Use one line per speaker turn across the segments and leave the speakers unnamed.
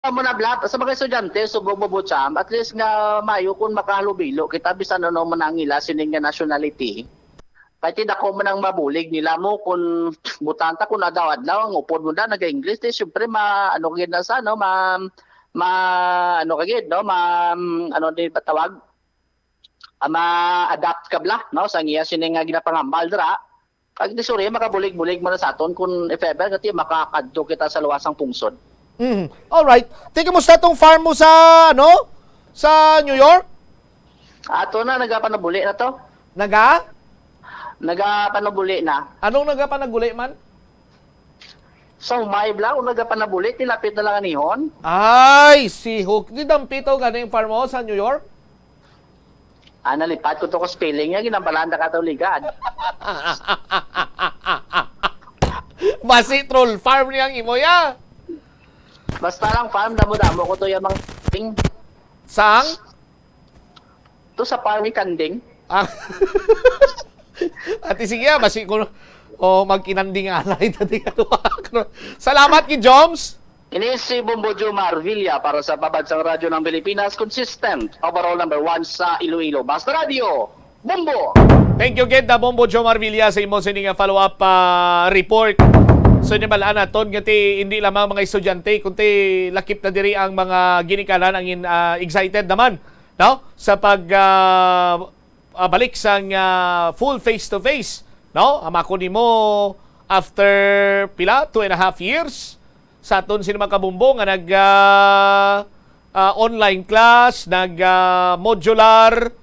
mo na blat sa mga estudyante subong mo butsam at least nga mayo kung makahalubilo kita bisan ano man ang ila sining nga nationality kahit hindi ako man ang mabulig nila mo kung butanta kung adlaw-adlaw ang upod mo na naga-English di syempre ano kagid na sa no ano kagid no ano din patawag ma-adapt ka bla no sa iya sining nga ginapangambal dira kag di sorry makabulig-bulig mo na sa aton kung if ever kati makakadto kita sa luwasang pungsod.
All right. Kamusta tong farm mo sa sa New York?
Ato na nagapanabuli na to. Nagapanabuli na.
Anong nagapanaguli man?
So may bla kung nagapanabuli tilapit na lang anihon.
Ay, si Hook. Di dampito ganing farm mo sa New York?
Nalipat ko to ko spelling niya ginambalanda katolikad.
Basi troll farm niyang imo ya.
Basta lang farm damo-damo ko to yung mga ting.
Sang?
To sa farm ni Kanding.
Ati sige, basi ko magkinanding alay tadi Salamat ki Joms.
Ini si Bombo Jomar Villa para sa Babansang Radyo ng Pilipinas, consistent overall number 1 sa Iloilo. Basta Radio, Bombo!
Thank you Ged Bombo Jomar Villa sa imo sining follow-up report. So nibalaan naton ngati hindi lamang mga estudyante kundi lakip na diri ang mga ginikanan ang excited naman sa pag balik sang full face to face amako nimo after pila 2.5 years sa aton sini makabumbo nga nag online class nag modular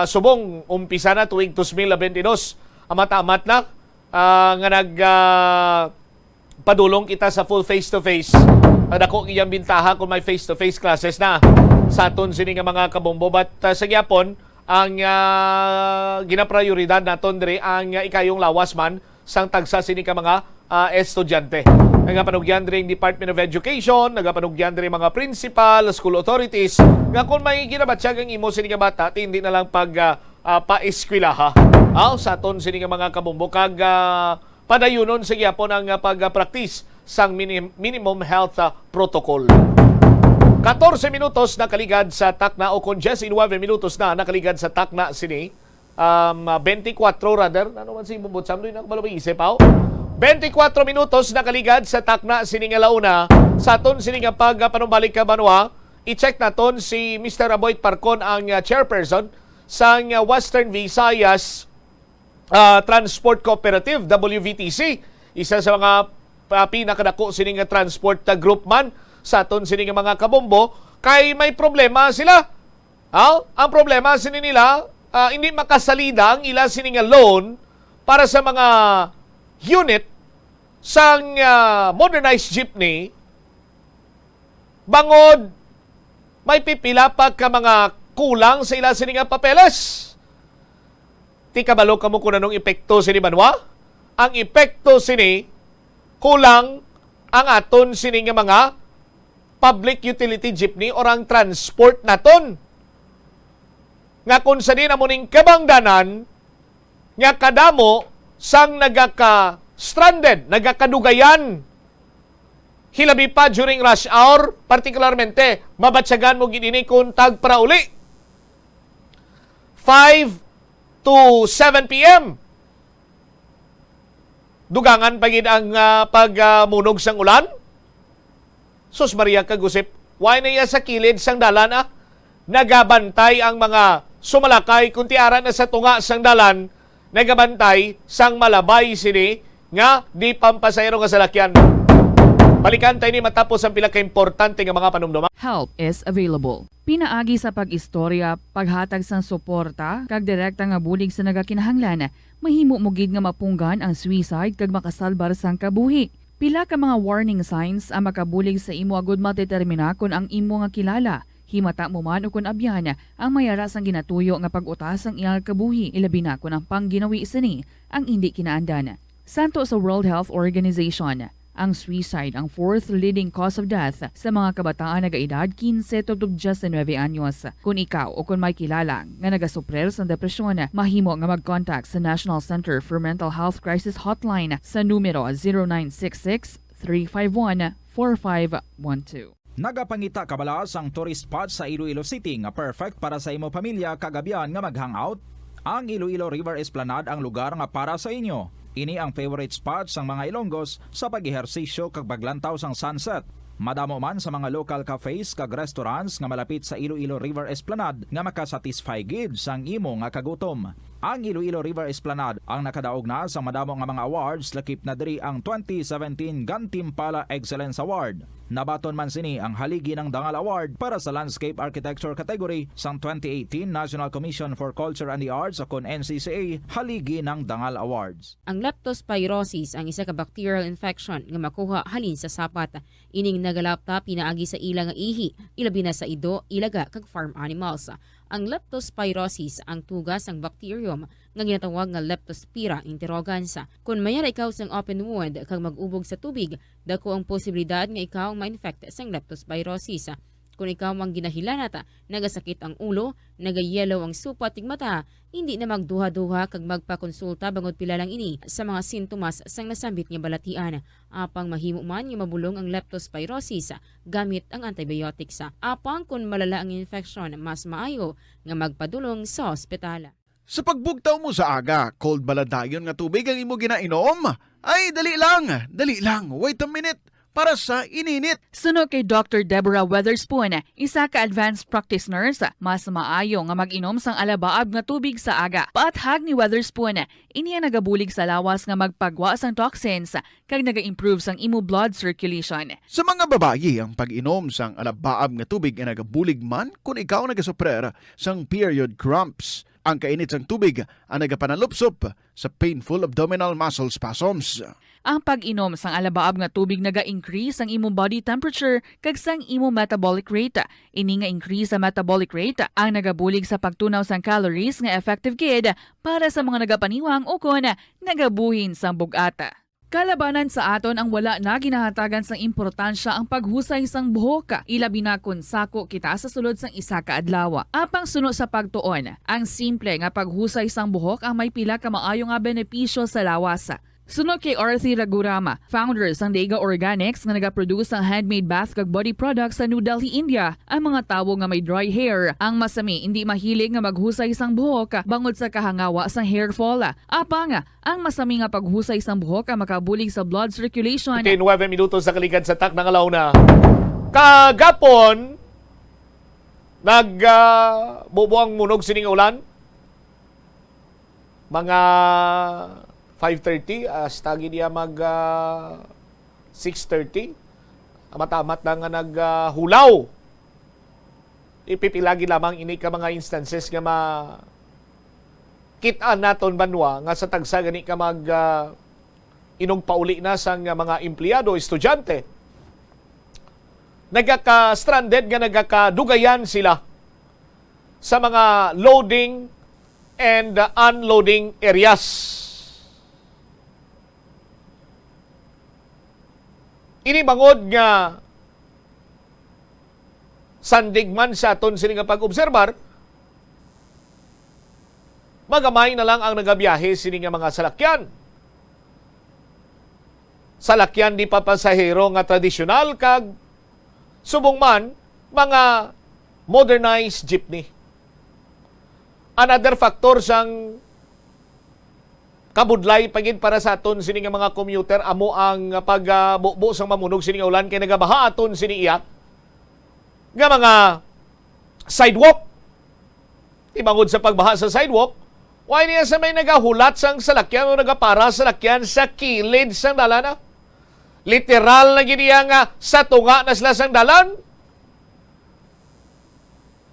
subong umpisa na tuwing 2022 amat-amat na nga padulong kita sa full face-to-face. Dako iyang bintaha kung may face-to-face classes na sa aton sini nga mga kabombo. But sa gyapon, ang ginaprioridad naton diri ang ikayong lawas man sang tagsa sini ka mga estudyante. Nagapanugyan diri ang Department of Education, nagapanugyan diri mga principal, school authorities, nga kung may ginabatsyag ang imo sini nga bata, hindi na lang pag pa-eskwelaha. Sa aton sini nga mga kabombo kag padayunon sa gyapon ang pag-practice sang minimum health protocol. 14 minutos nakaligad sa takna o kung 19 minutos na nakaligad sa takna sini 24 rather ano man si bubutsam doy nakabalo isip 24 minutos nakaligad sa takna sini nga launa sa aton sini nga panumbalik ka banwa i-check naton si Mr. Aboit Parcon ang chairperson sang Western Visayas Transport Cooperative, WVTC. Isa sa mga pinakadako sining nga transport group man sa aton sining mga kabombo kay may problema sila. Ang problema sini nila hindi makasalida ang ila sining loan para sa mga unit sang modernized jeepney bangod may pipila pa ka mga kulang sa ila sini nga papeles. Ti kabalo kamo kung anong epekto sini banwa? Ang epekto sini kulang ang aton sini nga mga public utility jeepney or ang transport naton. Nga kung sa din amuning kabangdanan nga kadamo sang nagaka-stranded, nagakadugayan. Hilabi pa during rush hour, particularmente mabatsyagan mo ginini kung tagprauli. 5 to 7 p.m. Dugangan pagid ang pagmunog sang ulan. Sus Maria kagusip, why na iya sa kilid sang dalan nagabantay ang mga sumalakay kung tiara na sa tunga sang dalan, nagabantay sang malabay sini nga di pampasayro nga salakyan. Balikan tayo ni matapos ang pila ka-importante nga mga panumduma.
Help is available. Pinaagi sa pag-istorya, paghatag sang suporta, kag direkta nga bulig sa nagakinahanglan, mahimo mo gid nga mapunggan ang suicide kag makasalbar sang kabuhi. Pila ka mga warning signs ang makabulig sa imo agud matetermina kung ang imo nga kilala. Himata mo man o kung abyan ang mayara sang ginatuyo nga pag-utas ang iyang kabuhi, ilabi na kung ang pangginawi sini ang hindi kinaandan. Santo sa World Health Organization, ang suicide ang fourth leading cause of death sa mga kabataan nagaedad 15 to 19 anyos. Kung ikaw o kung may kilala nga nagasuprer sa depresyon, mahimo nga mag-contact sa National Center for Mental Health Crisis Hotline sa numero 0966 351 0917-729-4512.
Nagapangita kabalas ang tourist spot sa Iloilo City nga perfect para sa imo pamilya kagabihan nga mag-hangout. Ang Iloilo River Esplanade ang lugar nga para sa inyo. Ini ang favorite spot sang mga Ilonggos sa pag-ehersisyo kag paglantaw sang sunset. Madamo man sa mga local cafes kag restaurants nga malapit sa Iloilo River Esplanade nga makasatisfy gid sang imo nga kagutom. Ang Iloilo River Esplanade ang nakadaog na sa madamo nga mga awards lakip na diri ang 2017 Gantimpala Excellence Award. Nabaton man sini ang haligi ng Dangal Award para sa Landscape Architecture category sang 2018 National Commission for Culture and the Arts o kon NCCA haligi ng Dangal Awards.
Ang leptospirosis ang isa ka bacterial infection nga makuha halin sa sapat. Ining nagalapta pinaagi sa ila nga ihi, ilabi na sa ido, ilaga kag farm animals. Ang leptospirosis ang tugas ng bacterium nga ginatawag nga Leptospira interrogans. Kung mayara ikaw sang open wound kag mag-ubog sa tubig, dako ang posibilidad nga ikaw ma-infect sang leptospirosis. Kung ikaw mang ginahilanata, nagasakit ang ulo, nagayelo ang supa tig mata, hindi na magduha-duha kag magpakonsulta bangod pila lang ini sa mga sintomas sang nasambit nga balatian. Apang mahimo man nga mabulong ang leptospirosis gamit ang antibiotics. Apang kung malala ang infection, mas maayo nga magpadulong sa ospital.
Sa pagbugtaw mo sa aga, cold baladayon nga tubig ang imo ginainom? Ay, dali lang, wait a minute, para sa ininit.
Suno kay Dr. Deborah Weatherspoon, isa ka advanced practice nurse, mas maayo nga mag-inom sang alabaab nga tubig sa aga. Paathag ni Weatherspoon, iniya nagabulig sa lawas nga magpagwa sang toxins kag naga-improve sang imo blood circulation.
Sa mga babayi, ang pag-inom sang alabaab nga tubig ay nagabulig man kung ikaw nagasuprer sang period cramps. Ang kainit sang tubig ang nagapanalupsop sa painful abdominal muscle spasms.
Ang pag-inom sang alabaab nga tubig naga-increase ang imong body temperature kag sang imong metabolic rate. Ini nga increase sa metabolic rate ang nagabulig sa pagtunaw sang calories nga effective gid para sa mga nagapaniwang o kon nagabuhin sang bugata. Kalabanan sa aton ang wala na ginahatagan sang importansya ang paghusay sang buhok, ilabi na kun sako kita sa sulod sang isa ka adlaw. Apang suno sa pagtuon, ang simple nga paghusay sang buhok ang may pila ka maayo nga benepisyo sa lawas. Sunod kay Arthi Ragurama, founder sang Dega Organics nga nagaproduce ng handmade bath kag body products sa New Delhi, India. Ang mga tawo nga may dry hair, ang masami hindi mahilig nga maghusay sang buhok bangod sa kahangawa sang hair fall. Apang ang masami nga paghusay sang buhok ang makabulig sa blood circulation.
9 minutos sa kaligad sa tak ng alaw na. Kagapon, bubuang munog sining ulan. Mga 5:30 stagi niya mag 6:30 matamat na nga naghulaw. Ipipilagi lamang ini ka mga instances nga kitaan naton banwa nga sa tagsa gani ka mag inog pauli na sang mga empleyado, estudyante. Nagaka-stranded nga nagakadugayan sila sa mga loading and unloading areas. Ini bangod nga sandigman sa aton sini nga pag-obserbar, magamay na lang ang nagabiyahe sini nga mga salakyan. Salakyan di pa pasahero nga tradisyonal kag subong man mga modernized jeepney. Another factor sang kabudlay pagid para sa aton sini nga mga commuter amo ang pagbubo sang mamunog sini nga ulan kay nagabaha aton sini iya nga mga sidewalk. Ibangod sa pagbaha sa sidewalk, why niya sa may nagahulat sang salakyan o nagapara salakyan sa kilid sang dalan. Literal na giniya nga sa tunga na sila sang dalan.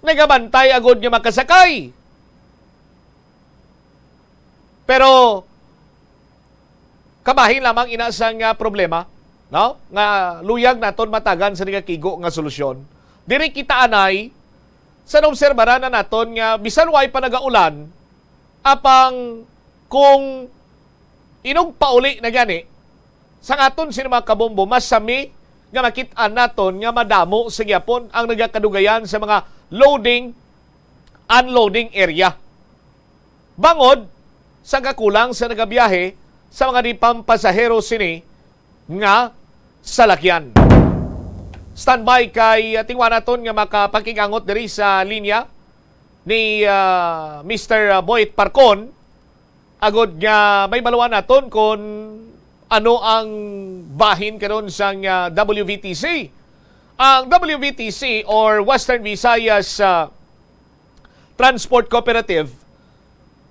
Nagabantay agod nga makasakay. Pero kabahin lamang inasang problema, no? Nga luyag naton matagan sa kigo nga solusyon. Diri kita anay sa obserbaran na naton nga bisan way pa nagaulan apang kung inog pauli na gani sa aton sini mga kabombo masami nga makit-an naton nga madamo sa gyapon ang nagakadugayan sa mga loading unloading area. Bangod sa kakulang sa nagabiyahe sa mga di pampasahero sini nga salakyan. standby kay tingwa naton nga makapakigangot diri sa linya ni Mr. Boyet Parcon agod nga may baluan naton kung ano ang bahin karon sang WVTC. Ang WVTC or Western Visayas Transport Cooperative,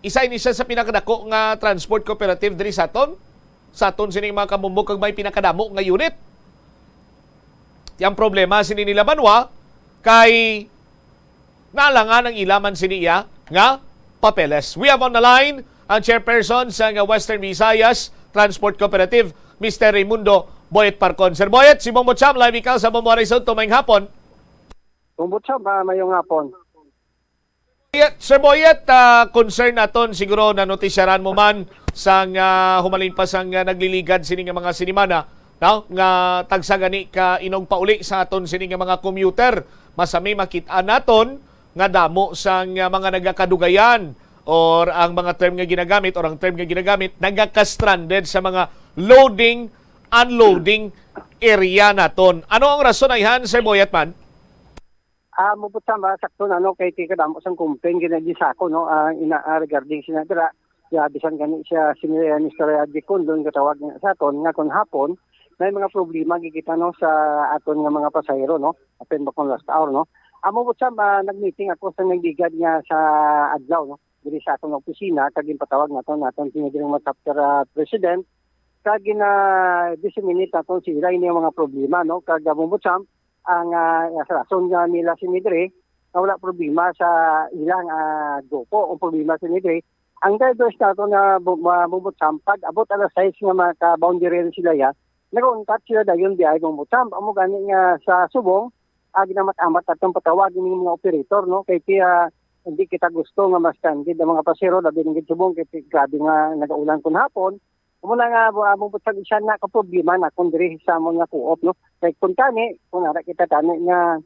isa ini siya sa pinakadako nga transport cooperative diri sa aton. Sa aton sining mga kamumbog kag may pinakadamo nga unit. Yang problema sini nila Banwa kay nalangan ang ilaman siniya nga papeles. We have on the line ang chairperson sa Western Visayas Transport Cooperative, Mr. Raimundo Boyet Parcon. Sir Boyet, si Bombo Cham, live ikaw sa Bombo Horizon tumayong hapon.
Kumbutsa ba mayong hapon?
Sir Boyet, concern naton siguro na notisyaran mo man sang humalin pa sang nagliligad sini nga mga sinimana, no? Nga tagsa gani ka inog pauli sa aton sini nga mga commuter. Masami makita naton nga damo sang mga nagakadugayan or ang mga term nga ginagamit or ang term nga ginagamit nagaka-stranded sa mga loading unloading area naton. Ano ang rason ayhan, Sir Boyet man?
Mubutsa ba sakto na no kay tika damo sang complaint ginagi sa ako no regarding sinadra ya bisan gani siya si Mr. Adjikon doon katawag niya sa aton nga kon hapon may mga problema gikita no sa aton nga mga pasahero no apen ba kon last hour no. Mubutsa ba nagmeeting ako sa nagdigad niya sa adlaw no diri sa atong opisina kag patawag naton sinidirang chapter president kag disseminate naton sila ini mga problema no kag mubutsa ang rason nga nila sinidre na wala problema sa ilang grupo o problema sinidre ang drivers nato na bumutsam pag abot alas 6 nga maka-boundary sila ya nag-untat sila dayon biyahe bumutsam amo gani nga sa subong ginamat-amat atong patawag ning mga operator no kay hindi kita gusto nga mas standard ang mga pasero labi ng subong kay grabe nga nagaulan kun hapon muna nga bumutsam siya na ka problema na kun diri sa mga co-op no kay kung ara kita tani nga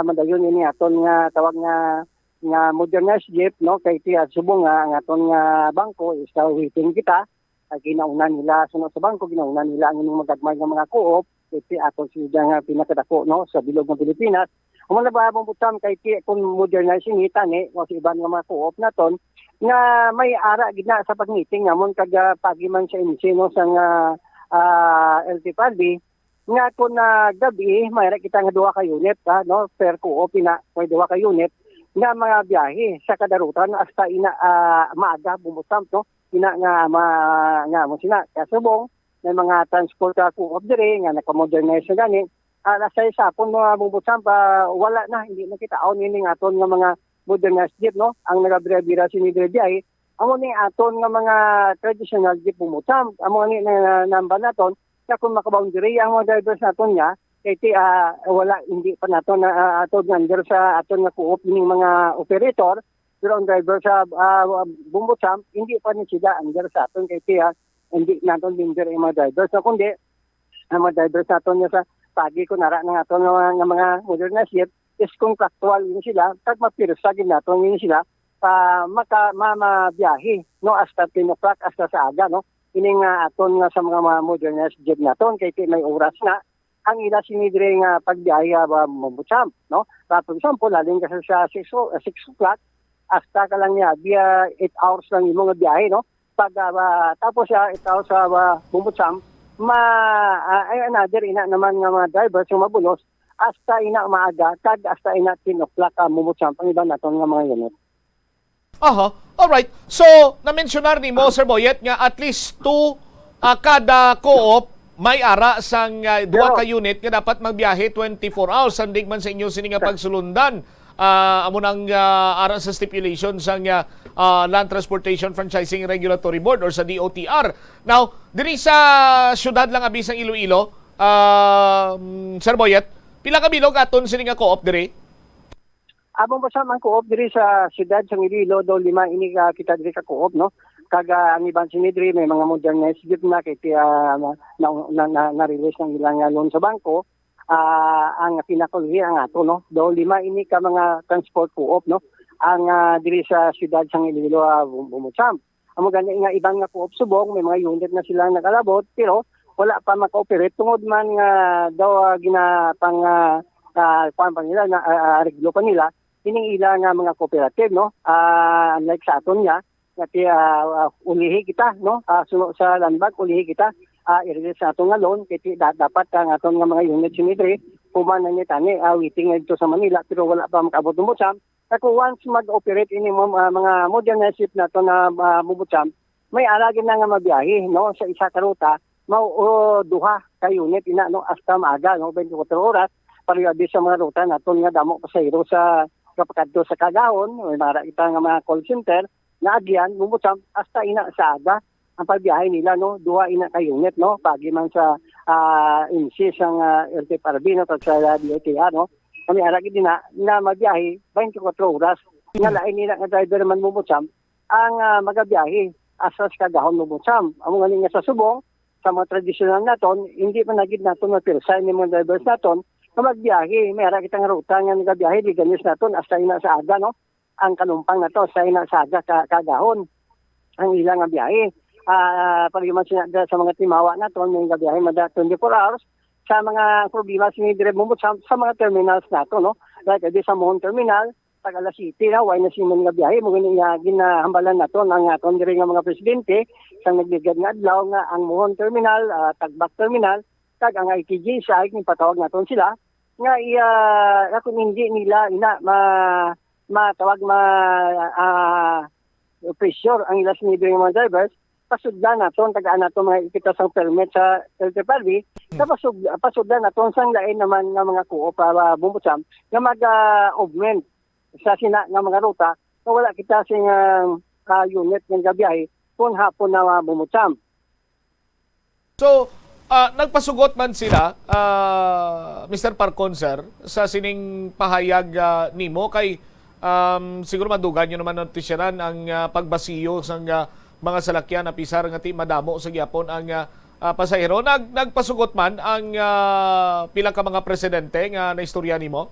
madayon ini aton nga tawag nga modernized jeep no kay subong nga ang aton nga bangko is waiting kita ginauna nila sunod sa bangko ginauna nila ang inyong magagmay nga mga co-op kay aton sila nga pinakadako no sa bilog ng Pilipinas umala ba butam kay kung modernized ni tani o sa iban nga mga co-op naton nga may ara gina sa pagmeeting namon kag pagiman sa insino sa LTPD nga kung gabi mayra kita nga duha ka unit no per co-op na may duha ka unit nga mga biyahe sa kadarutan hasta ina maaga bumutam no ina nga mo sina kasubong may mga transport co-op dire nga naka-modernize na gani alas 6 sapon mga bumutam pa wala na hindi na kita aon ini nga aton nga mga modernized jeep no ang nagabira-bira sinidre biyahe amo ni aton nga mga traditional jeep bumutam amo ni namba naton kaya kung makaboundary ang mga drivers naton niya, kaya wala, hindi pa naton na aton under sa aton nga co-op ng mga operator, pero ang driver sa Bumbutsam, hindi pa ni sila under sa aton, kaya hindi naton linger ang mga drivers. So kundi, ang mga drivers naton niya sa pagi ko nara ng aton nga mga modernized jeep, is contractual yun sila, kag mapirsagin naton yun sila, mamabiyahe, no, hasta 10 o'clock, hasta sa aga, no, ining aton nga sa mga modernized jeep naton kay may oras na ang ila sinidre nga pagbiyahe Bumbutsam no for example laling ka sa 6 o'clock hasta ka lang niya via 8 hours lang yung mga biyahe no pag tapos siya 8 hours sa Bumbutsam ay another ina naman nga mga drivers yung mabulos hasta ina maaga kag hasta ina 10 o'clock Bumbutsam pang iba naton nga mga unit.
Aha. Alright. So, na-mentionar ni mo, Sir Boyet, nga at least 2 kada co-op may ara sang duha ka unit nga dapat magbiyahe 24 hours sandig man sa inyo sini nga pagsulundan. Amo nang ara sa stipulation sang Land Transportation Franchising Regulatory Board or sa DOTR. Now, diri sa syudad lang abi sang Iloilo, Sir Boyet, pila ka bilog aton sini nga co-op diri?
Abong basta man co-op diri sa siyudad sa Iloilo do 5 ini kita diri ka co-op no kaga ang iban sinidri may mga modernized jeep na kay na-release ng ilang loan sa bangko ang pinakuli ang ato no do 5 ini ka mga transport co-op no ang diri sa siyudad sa Iloilo Bumbutsam amo gani nga ibang nga co-op subong may mga unit na silang nakalabot pero wala pa maka-operate tungod man nga daw ginapang kuan pa nila na reglo pa nila ining ila nga mga cooperative, no. Unlike sa aton nga ulihi kita, no, suno sa landmark ulihi kita i-release sa aton nga loan kay dapat ang aton nga mga units sinidre human na ni tani waiting dito sa Manila pero wala pa makaabot ng Butsam. Ako once mag-operate ini mga modernized ship na to na Butsam, may alagin na nga mabiyahe, no, sa isa ka ruta duha ka unit ina, no, hasta maaga, no, 24 oras para sa mga ruta naton nga damo pasahero sa kapakadto sa Kagahon, may mara kita nga mga call center na agyan Butsam hasta ina sa aga ang pagbiyahe nila, no, duha ina ka unit, no, pagi man sa insist ang LTFRB, no, sa DOTR, no, kami aragi din na magbiyahe 24 oras. Nga lain nila nga driver man Butsam ang magabiyahe asas Kagahon Butsam. Amo nga nga sa subong sa mga tradisyonal naton, hindi pa nagid naton mapirsa ni mga drivers naton na magbiyahe. May ara kitang ruta nga nagabiyahe di ganis naton hasta ina sa aga, no. Ang kanumpang nato sa ina sa aga Kagahon ang ilang nga biyahe. Pariman sinadra sa mga timawa naton may gabiyahe mada 24 hours sa mga problema sinidire Butsam sa mga terminals nato, no. Like sa Mohon Terminal, Tagala City na way na siman nga biyahe mo ginahambalan nato ang aton diri nga mga presidente sang nagbigad nga adlaw nga ang Mohon Terminal, Tagbak Terminal kag ang ITG sa ni patawag naton sila nga kung hindi nila matawag pressure ang ilas ni mga drivers pasugdan naton tagaan naton mga ikita sang permit sa LTFRB pasugdan naton sang lain naman nga mga co-op Butsam nga mag-augment sa sina nga mga ruta na wala kita sing unit ng gabiyahe kung hapon na Butsam.
So, nagpasugot man sila, Mr. Parcon, sir, sa sining pahayag nimo kay siguro madugan nyo naman notisyanan ang pagbasiyo sa mga salakyan na pisar nga ti madamo sa gyapon ang pasahero. Nagpasugot man ang pila ka mga presidente nga naistorya nimo?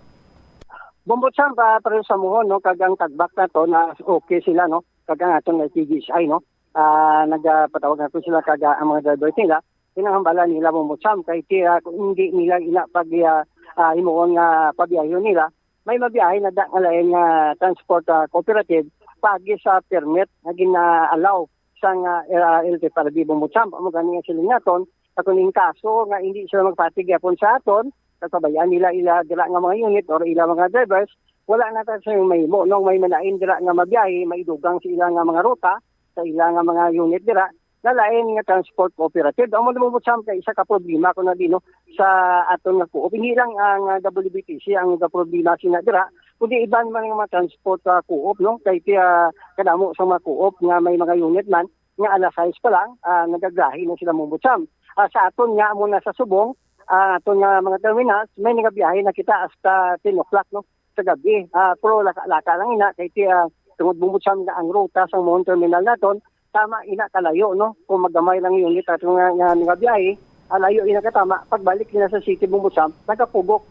Butsam para sa Mohon, no, kag ang Tagbak na to na okay sila, no, kag ang atong TGSI, no, nagpatawag na to sila kag ang mga drivers nila pinanghambalan nila Butsam kay kung hindi nila pag himuon nga pabiyahe nila may mabiyahe na da nga lain nga transport cooperative pagi sa permit na gina-allow sang LTFRB Butsam. Amo gani nga sila naton katuning kaso nga hindi sila magpatig yapon sa aton kasabayan nila dira nga mga unit or ila mga drivers wala na ta sa mahimo nung may manain dira nga mabiyahe maidugang sa ila nga mga ruta sa ila nga mga unit dira na lain nga transport cooperative. Amo Butsam kay isa ka problema ko na dino sa aton nga co-op. Hindi lang ang WBTC ang problema sina dira kundi iban man nga mga transport co-op, no, kay kadamo sa mga co-op nga may mga unit man nga alas 6 pa lang nagagrahi na sila Butsam. Sa aton nga muna sa subong aton nga mga terminals may nagabiyahe na kita hasta 10 o'clock, no, sa gabi. Pero laka lang ina kay tungod Butsam nga ang ruta sa Mohon Terminal naton tama ina kalayo, no, kung magamay lang unit at nga nagabiyahe alayo ina katama pagbalik nila sa city Butsam nagapugok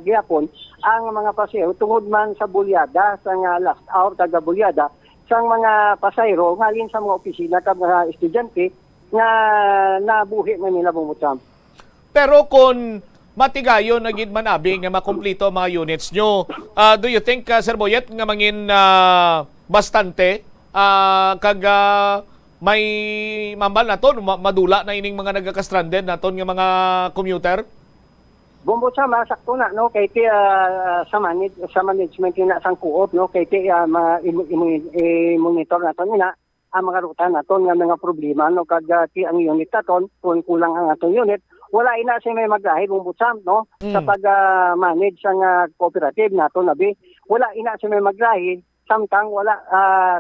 gihapon ang mga pasahero tungod man sa bulyada sa nga last hour taga bulyada sang mga pasahero ngalin sa mga opisina kag mga estudyante nga nabuhi na nila Butsam. Pero
kung matigayon na gid man abi nga makumpleto mga units nyo, do you think, Sir Boyet, nga mangin bastante kag may mambal naton madula na ining mga nagaka-stranded naton nga mga commuter?
Butsam sakto na, no, kay sa management na sang co-op, no, kay monitor naton ina ang mga ruta naton nga mga problema, no, kag ang unit naton kung kulang ang aton unit wala ina siya may maglahi Butsam, no, sa pag-manage sang cooperative naton abi wala ina siya may maglahi samtang wala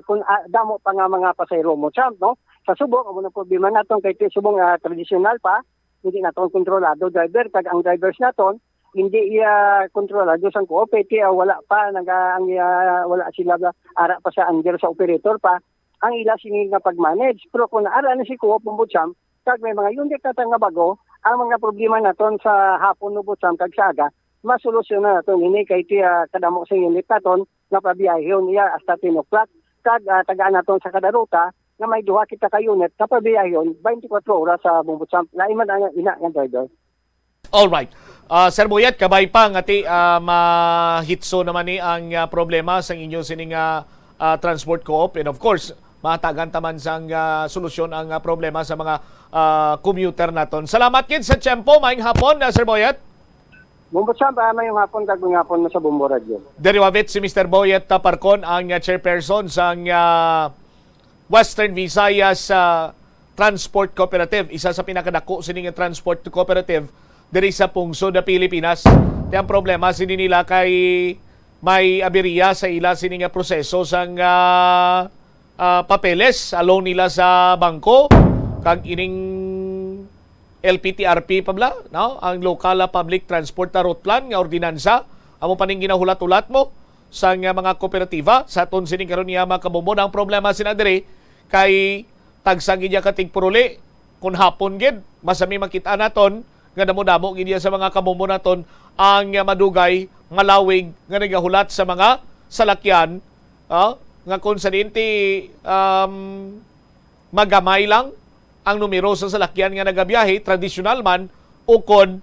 kung damo pa nga mga pasahero Butsam, no, sa subong amo na problema naton kay subong tradisyonal pa hindi naton kontrolado driver kag ang drivers naton hindi kontrolado sang co-op wala pa wala sila ara pa sa under sa operator pa ang ila sini nga pag-manage. Pero kung naara na si co-op Butsam kag may mga unit nga bago ang mga problema naton sa hapon Butsam kag sa aga masolusyon na naton ini kay kadamo sa unit naton nga pabiyahon niya hasta 10 o'clock kag tagaan naton sa kada ruta nga may duha kita ka unit kapabiyayon 24 oras sa Bumbutsam. Lain man ang ina nga driver.
Alright. Sir Boyet, kabay pa nga ti mahitso naman ni ang problema sa inyo sining transport co-op, and of course matagan taman sang solusyon ang problema sa mga commuter naton. Salamat kid sa tiyempo, maayong hapon, Sir Boyet.
Bumbutsam, mayong hapon kagong hapon mo sa Bumbo Radio.
Deriwavit si Mr. Boyet Parcon, ang chairperson sa Western Visayas Transport Cooperative, isa sa pinakadako sining transport cooperative diri sa pungsod na Pilipinas. Di ang problema sini nila kay may aberiya sa ila sining proseso sang papeles alone nila sa bangko kag ining LPTRP pabla, no? Ang Local Public Transport Route Plan nga ordinansa amo paning ginahulat-ulat mo sa mga kooperatiba sa aton sining karon niya makabombo. Ang problema sina diri kay tagsang gidya katig puruli kun hapon gid masami makita naton nga damo-damo gid sa mga kabombo naton ang madugay nga lawig nga nagahulat sa mga salakyan nga kung sa dinti magamay lang ang numero sa salakyan nga nagabiyahe, traditional man o kon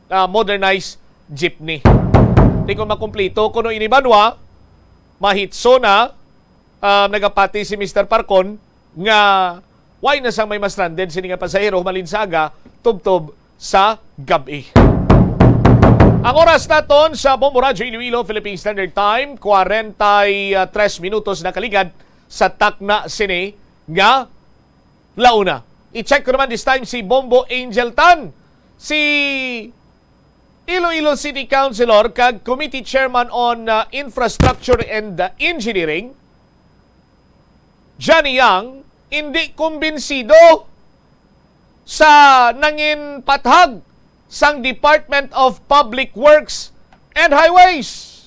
modernized jeepney. Di ko makumplito kuno inibanwa mahitso na nagapati si Mr. Parcon nga why na sang may mas stranded sini nga pasahero malinsaga tubtob sa gabi. Ang oras naton sa Bombo Radio Iloilo Philippine Standard Time 43 minutos na kaligad sa takna sini nga launa. I-check ko naman this time si Bombo Angel Tan, si Iloilo City Councilor kag Committee Chairman on Infrastructure and Engineering, Johnny Yang, hindi kumbinsido sa nangin pathag sang Department of Public Works and Highways.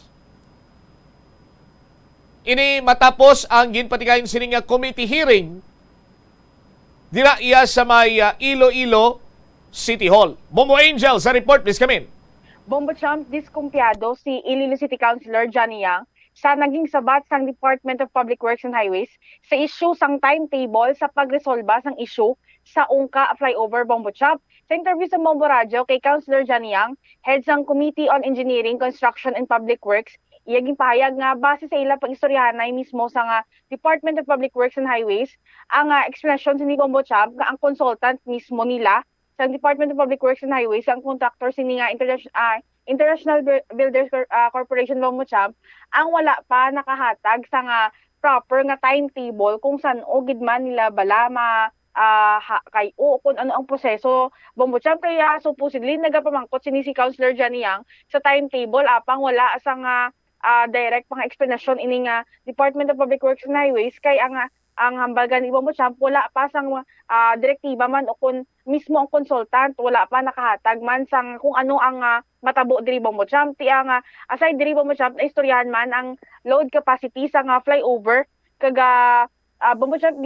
Ini matapos ang ginpatigayon sining committee hearing dira iya sa may Iloilo City Hall. Bombo Angel sa report, please come in.
Bombo Champ, diskumpiyado si Iloilo City Councilor Johnny Yang sa naging sabat sang Department of Public Works and Highways sa issue sang timetable sa pagresolba sang issue sa Ungka flyover. Bombo Champ. Sa interview sa Bombo Radio kay Councilor Johnny Yang, head sang Committee on Engineering, Construction and Public Works, iyaging pahayag nga base sa ila pag-istoryahanay mismo sa nga Department of Public Works and Highways ang explanation ni Bombo Champ nga ang consultant mismo nila sa Department of Public Works and Highways ang contractor sini nga International Builders Corporation. Bombo Champ, ang wala pa nakahatag sa nga proper nga timetable kung saan o gidman nila bala kay o kung ano ang proseso. Bombo Champ, kaya supposedly nagapamangkot si Councilor Johnny Yang sa timetable apang wala sa nga direct pang explanation ini nga Department of Public Works and Highways kay ang hambagan ni Bombo Champ wala pa sang direktiba man o kung mismo ang consultant wala pa nakahatag man sang kung ano ang matabo diri. Bombo Champ, ti ang aside diri Bombo Champ na istoryahan man ang load capacity sa nga flyover kaga Bombo Champ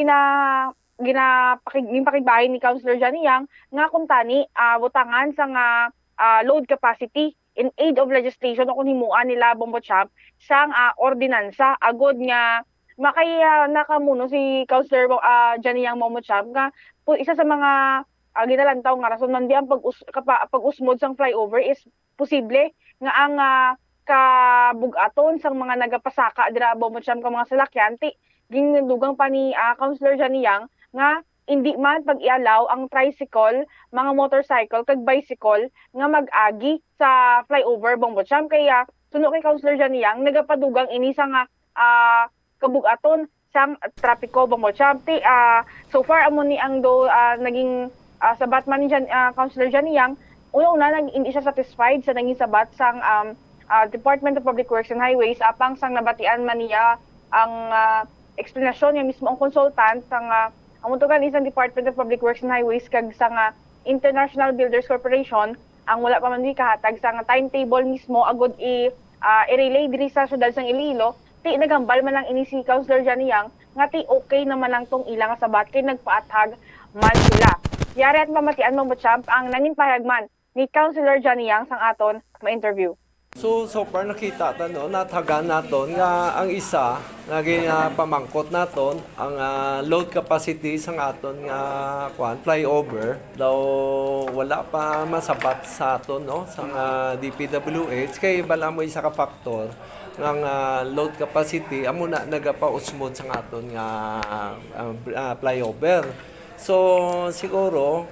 ginapakigbahin ni Councilor Johnny Yang nga kung tani butangan sa nga load capacity in aid of legislation o kung himuan nila Bombo Champ sang ordinansa agod nga makaya nakamuno si Councilor Johnny Yang Bombo Champ nga isa sa mga ginalantaw nga rason man di ang pag-usmod sang flyover is posible nga ang kabugaton sang mga nagapasaka dira Bombo Champ ka mga salakyan ti gindugang pa ni Councilor Johnny Yang nga hindi man pag-ialaw ang tricycle, mga motorcycle, kag bicycle nga mag-agi sa flyover. Bombo Champ, kaya suno kay Councilor Johnny Yang nagapadugang ini sa nga kabugaton sang trapiko. Bombo Champ, so far amo ni ang naging sabat man ni Councilor Johnny Yang, una hindi siya satisfied sa naging sabat sang Department of Public Works and Highways apang sang nabatian man niya ang explanation niya mismo ang consultant sang ang mutugan isang Department of Public Works and Highways kag sa nga International Builders Corporation ang wala pa man di kahatag sa nga timetable mismo agud i-relay diri sa syudad sang Iloilo. Ti nagambal man lang ini si Councilor Johnny Yang nga ti okay naman lang tong ilang sabat kay nagpaathag man sila. Yari at mamatian Bombo Champ ang nangin pahayagman ni Councilor Johnny Yang sang aton ma-interview.
So far nakita ta natagan naton nga ang isa nga pamangkot naton ang load capacity sang aton nga flyover daw wala pa masapat sa aton sa DPWH kay bala mo isa ka factor nga load capacity amo na nagapausmod sang aton nga flyover. So siguro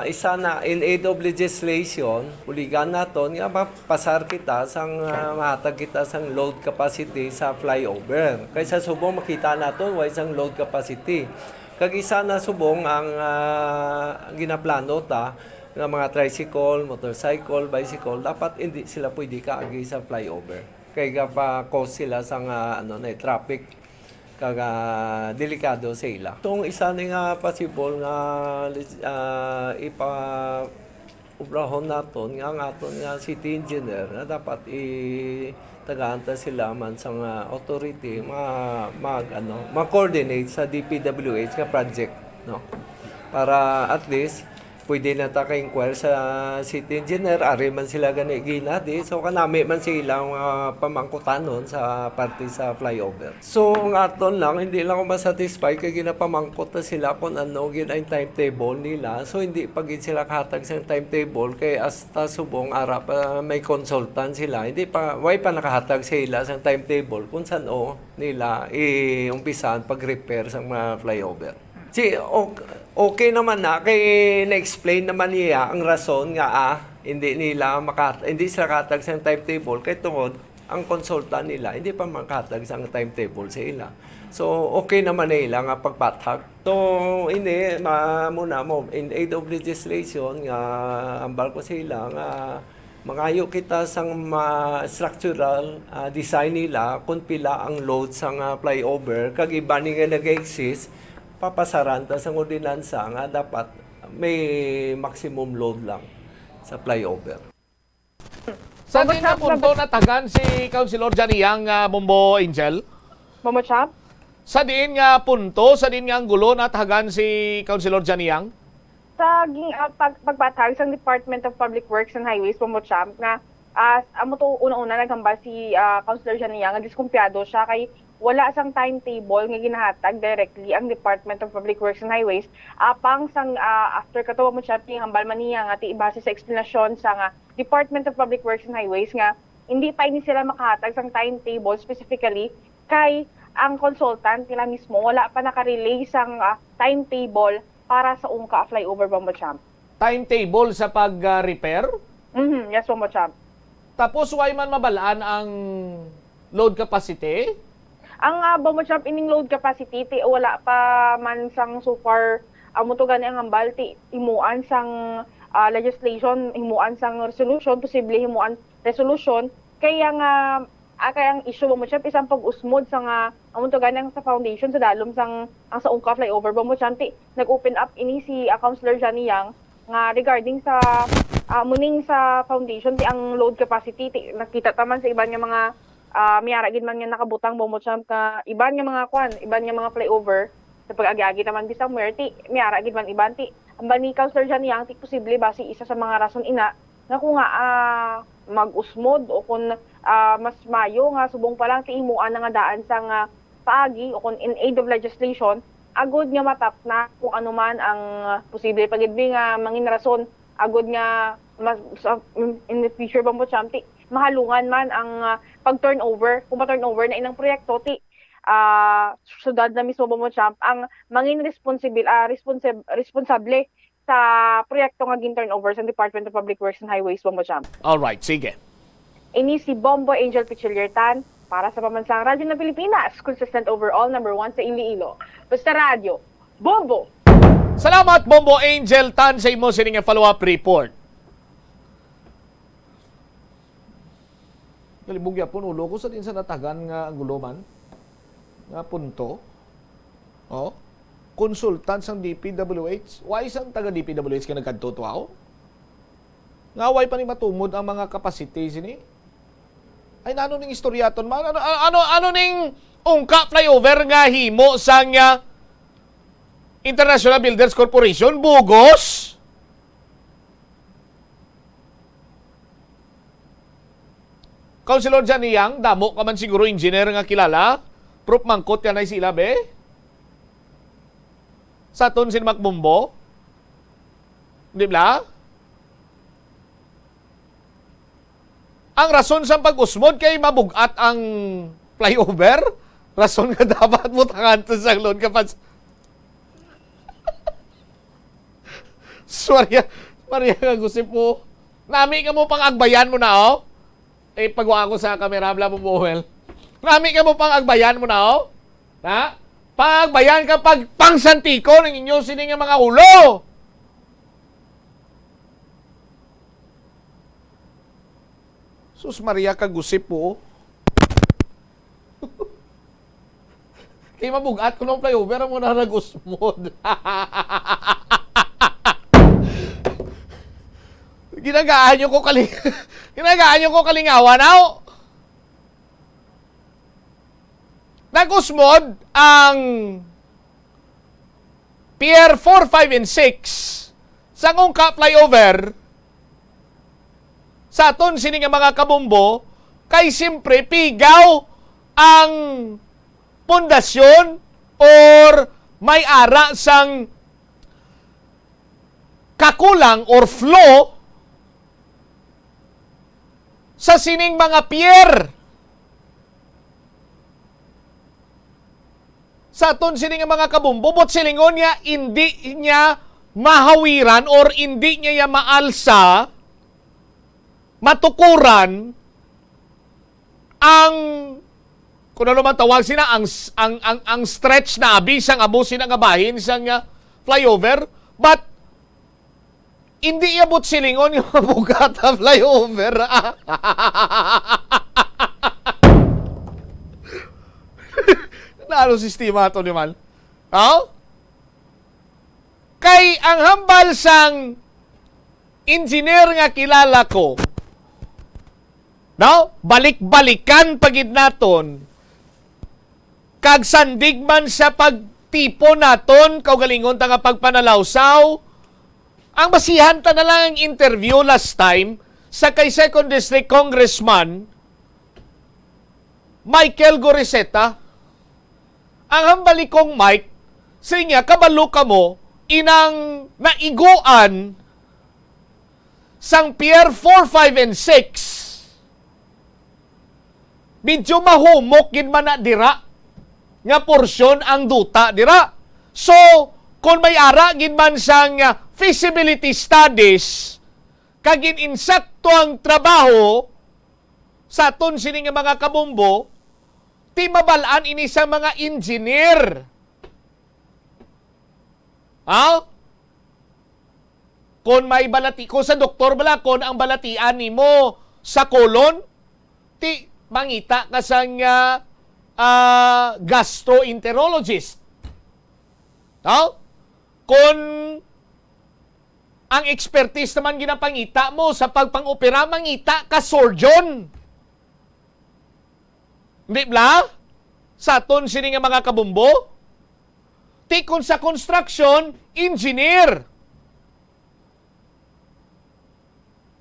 isa na in aid of legislation uligan naton nga mapasar kita sang mahatag kita sang load capacity sa flyover kaysa subong makita naton wa isang load capacity kag isa na subong ang ginaplano ta nga mga tricycle, motorcycle, bicycle dapat hindi sila pwede kaagi sa flyover kay pa cause sila sang traffic kaga delikado sa ila. Itong isa ni nga possible nga ubrahon naton nga ang aton nga city engineer na dapat tagaanta sila man sa authority ma-coordinate sa DPWH nga project para at least pwede na ta ka-inquire sa city engineer, ari man sila gani ginadi. So kanami man silang pamangkutanon sa parte sa flyover. So ang aton lang, hindi lang ako masatisfy kay ginapamangkot na sila kung ano ginain timetable nila. So hindi pagin sila kahatag sa timetable kay hasta subong ara pa may consultant sila. Hindi pa why pa nakahatag sila sa timetable kung saan nila umpisan pag-repair sa mga flyover. Okay naman na kay na-explain naman niya ang rason nga hindi sila katag sa timetable kay tungod ang consultant nila hindi pa makatag sa timetable sa ila. So okay naman nila nga pagpatag. So ini muna mo in aid of legislation nga ambal ko sila nga mangayo kita sang structural design nila kung pila ang load sang flyover kag iba ni nga nag-exist papasaran ta sa ordinansa nga dapat may maximum load lang sa flyover.
Sa din nga punto natagan si Councilor Janiyang Bombo Angel?
Momo Champ?
Sa din nga punto, sa din nga ang gulo natagan si Councilor Janiyang?
Sa pagbatag sa Department of Public Works and Highways, Momo Champ, na amo to una-una naghambal si Councilor Janiyang, diskumpiyado siya kay wala sang timetable nga ginahatag directly ang Department of Public Works and Highways apang sang after katuwa mo siya hambal man niya nga ti base sa explanation sa Department of Public Works and Highways nga hindi pa ini sila makahatag sang timetable specifically kay ang consultant nila mismo wala pa naka-relay sang timetable para sa ungka flyover Bombo Champ.
Timetable sa pag-repair?
Yes, Bombo Champ.
Tapos why man mabalaan ang load capacity?
Ang Bombo Champ ining load capacity wala pa man sang so far amo to gani ang hambal imuan sang legislation, himuan sang resolution, posible himuan resolution kaya nga kaya ang issue Bombo Champ isang pag-usmod sang amo to gani sa foundation sa dalom sang ang sa ungka flyover Bombo Champ nag-open up ini si Councilor Janiyang nga regarding sa muning sa foundation ang load capacity nakita taman sa iban nga mga miyara gid man nga nakabutang Bombo Champ ka iban nga mga iban nga mga flyover sa pag-agi-agi naman bisang muerti miyara gid man iban ang bani Councilor Janiyang posible base isa sa mga rason ina nga kung nga mag-usmod o kung mas mayo nga subong pa lang tiimuan nga daan sa paagi o kung in aid of legislation agod nga matap na kung ano man ang posible pagidbi nga mangin rason agod nga mas in the future Bombo Champ mahalungan man ang pag-turnover, kung ma-turnover na inang proyekto, syudad na mismo Bombo Champ, ang mangin responsable sa proyekto nga gin-turnover sa Department of Public Works and Highways, Bombo Champ.
Alright, sige.
Ini si Bombo Angel Pichiliertan para sa Pamansang Radyo ng Pilipinas, consistent overall, #1 sa Iloilo. Basta radyo, Bombo!
Salamat, Bombo Angel Tan, sa imo sining follow-up report. Galibugya po, ulo ko sa din sa natagan nga ang guloman nga punto. Consultant sang DPWH. Why isang taga DPWH ka nagkadtotwao? Nga why pa ni matumod ang mga capacities ini? Ay nano ning istoryaton man? Ano ning ungka flyover nga himo sang International Builders Corporation? Bugos? Councilor Johnny Yang, damo ka man siguro engineer nga kilala. Proof mangkot ka na sila, be? Sa aton sin Macbumbo? Di ba? Ang rason sa pag-usmod kay mabugat ang flyover? Rason nga dapat mo tangan sa loan kapag... Maria nga gusip mo. Nami ka mo pang agbayan mo na, oh. Eh, pagwa ko sa kamera, bla mo buhel. Nami ka mo pang agbayan mo na, oh. Ha? Pagbayan ka pang santiko ng inyo sining mga ulo. Sus Maria ka gusip po. Kaya mabugat ko ng flyover mo na nagusmod. Ginagaan nyo ko kalingawan, aw. Nagusmod ang Pier 4, 5, and 6 sa ngungka flyover sa aton sini nga mga kabumbo kay simpre pigaw ang pundasyon or may ara sang kakulang or flow sa sining mga pier. Sa aton sining mga kabumbo, bot silingon niya, hindi niya mahawiran or hindi niya maalsa, matukuran ang kung ano man tawag sina ang stretch na abi sang abusin ang abahin sang flyover, but hindi iabot silingon yung mabugat na flyover. Naano sistema ito naman? Oh? Kay ang hambal sang engineer nga kilala ko, no? Balik-balikan pagid naton, kag sandig man sa pagtipo naton, kaugalingon ta nga pagpanalawsaw, ang basihan ta na lang ang interview last time sa kay 2nd District Congressman Michael Goriseta. Ang hambali kong Mike, sa niya, kabalo ka mo, inang naiguan sang Pier 4, 5, and 6. Medyo mahumok gid man na dira nga porsyon ang duta dira. So, kung may ara gid man sang feasibility studies, kagin insakto ang trabaho sa aton sini nga mga kabumbo, ti mabalaan ini sa mga engineer. Kung may balati ko sa doktor bala, kung ang balatian nimo sa kolon, ti mangita ka sang gastroenterologist. Kung ang expertise naman ginapangita mo sa pagpang-opera, mangita ka surgeon. Hindi ba? Sa aton sini nga mga kabumbo, tikon sa construction, engineer.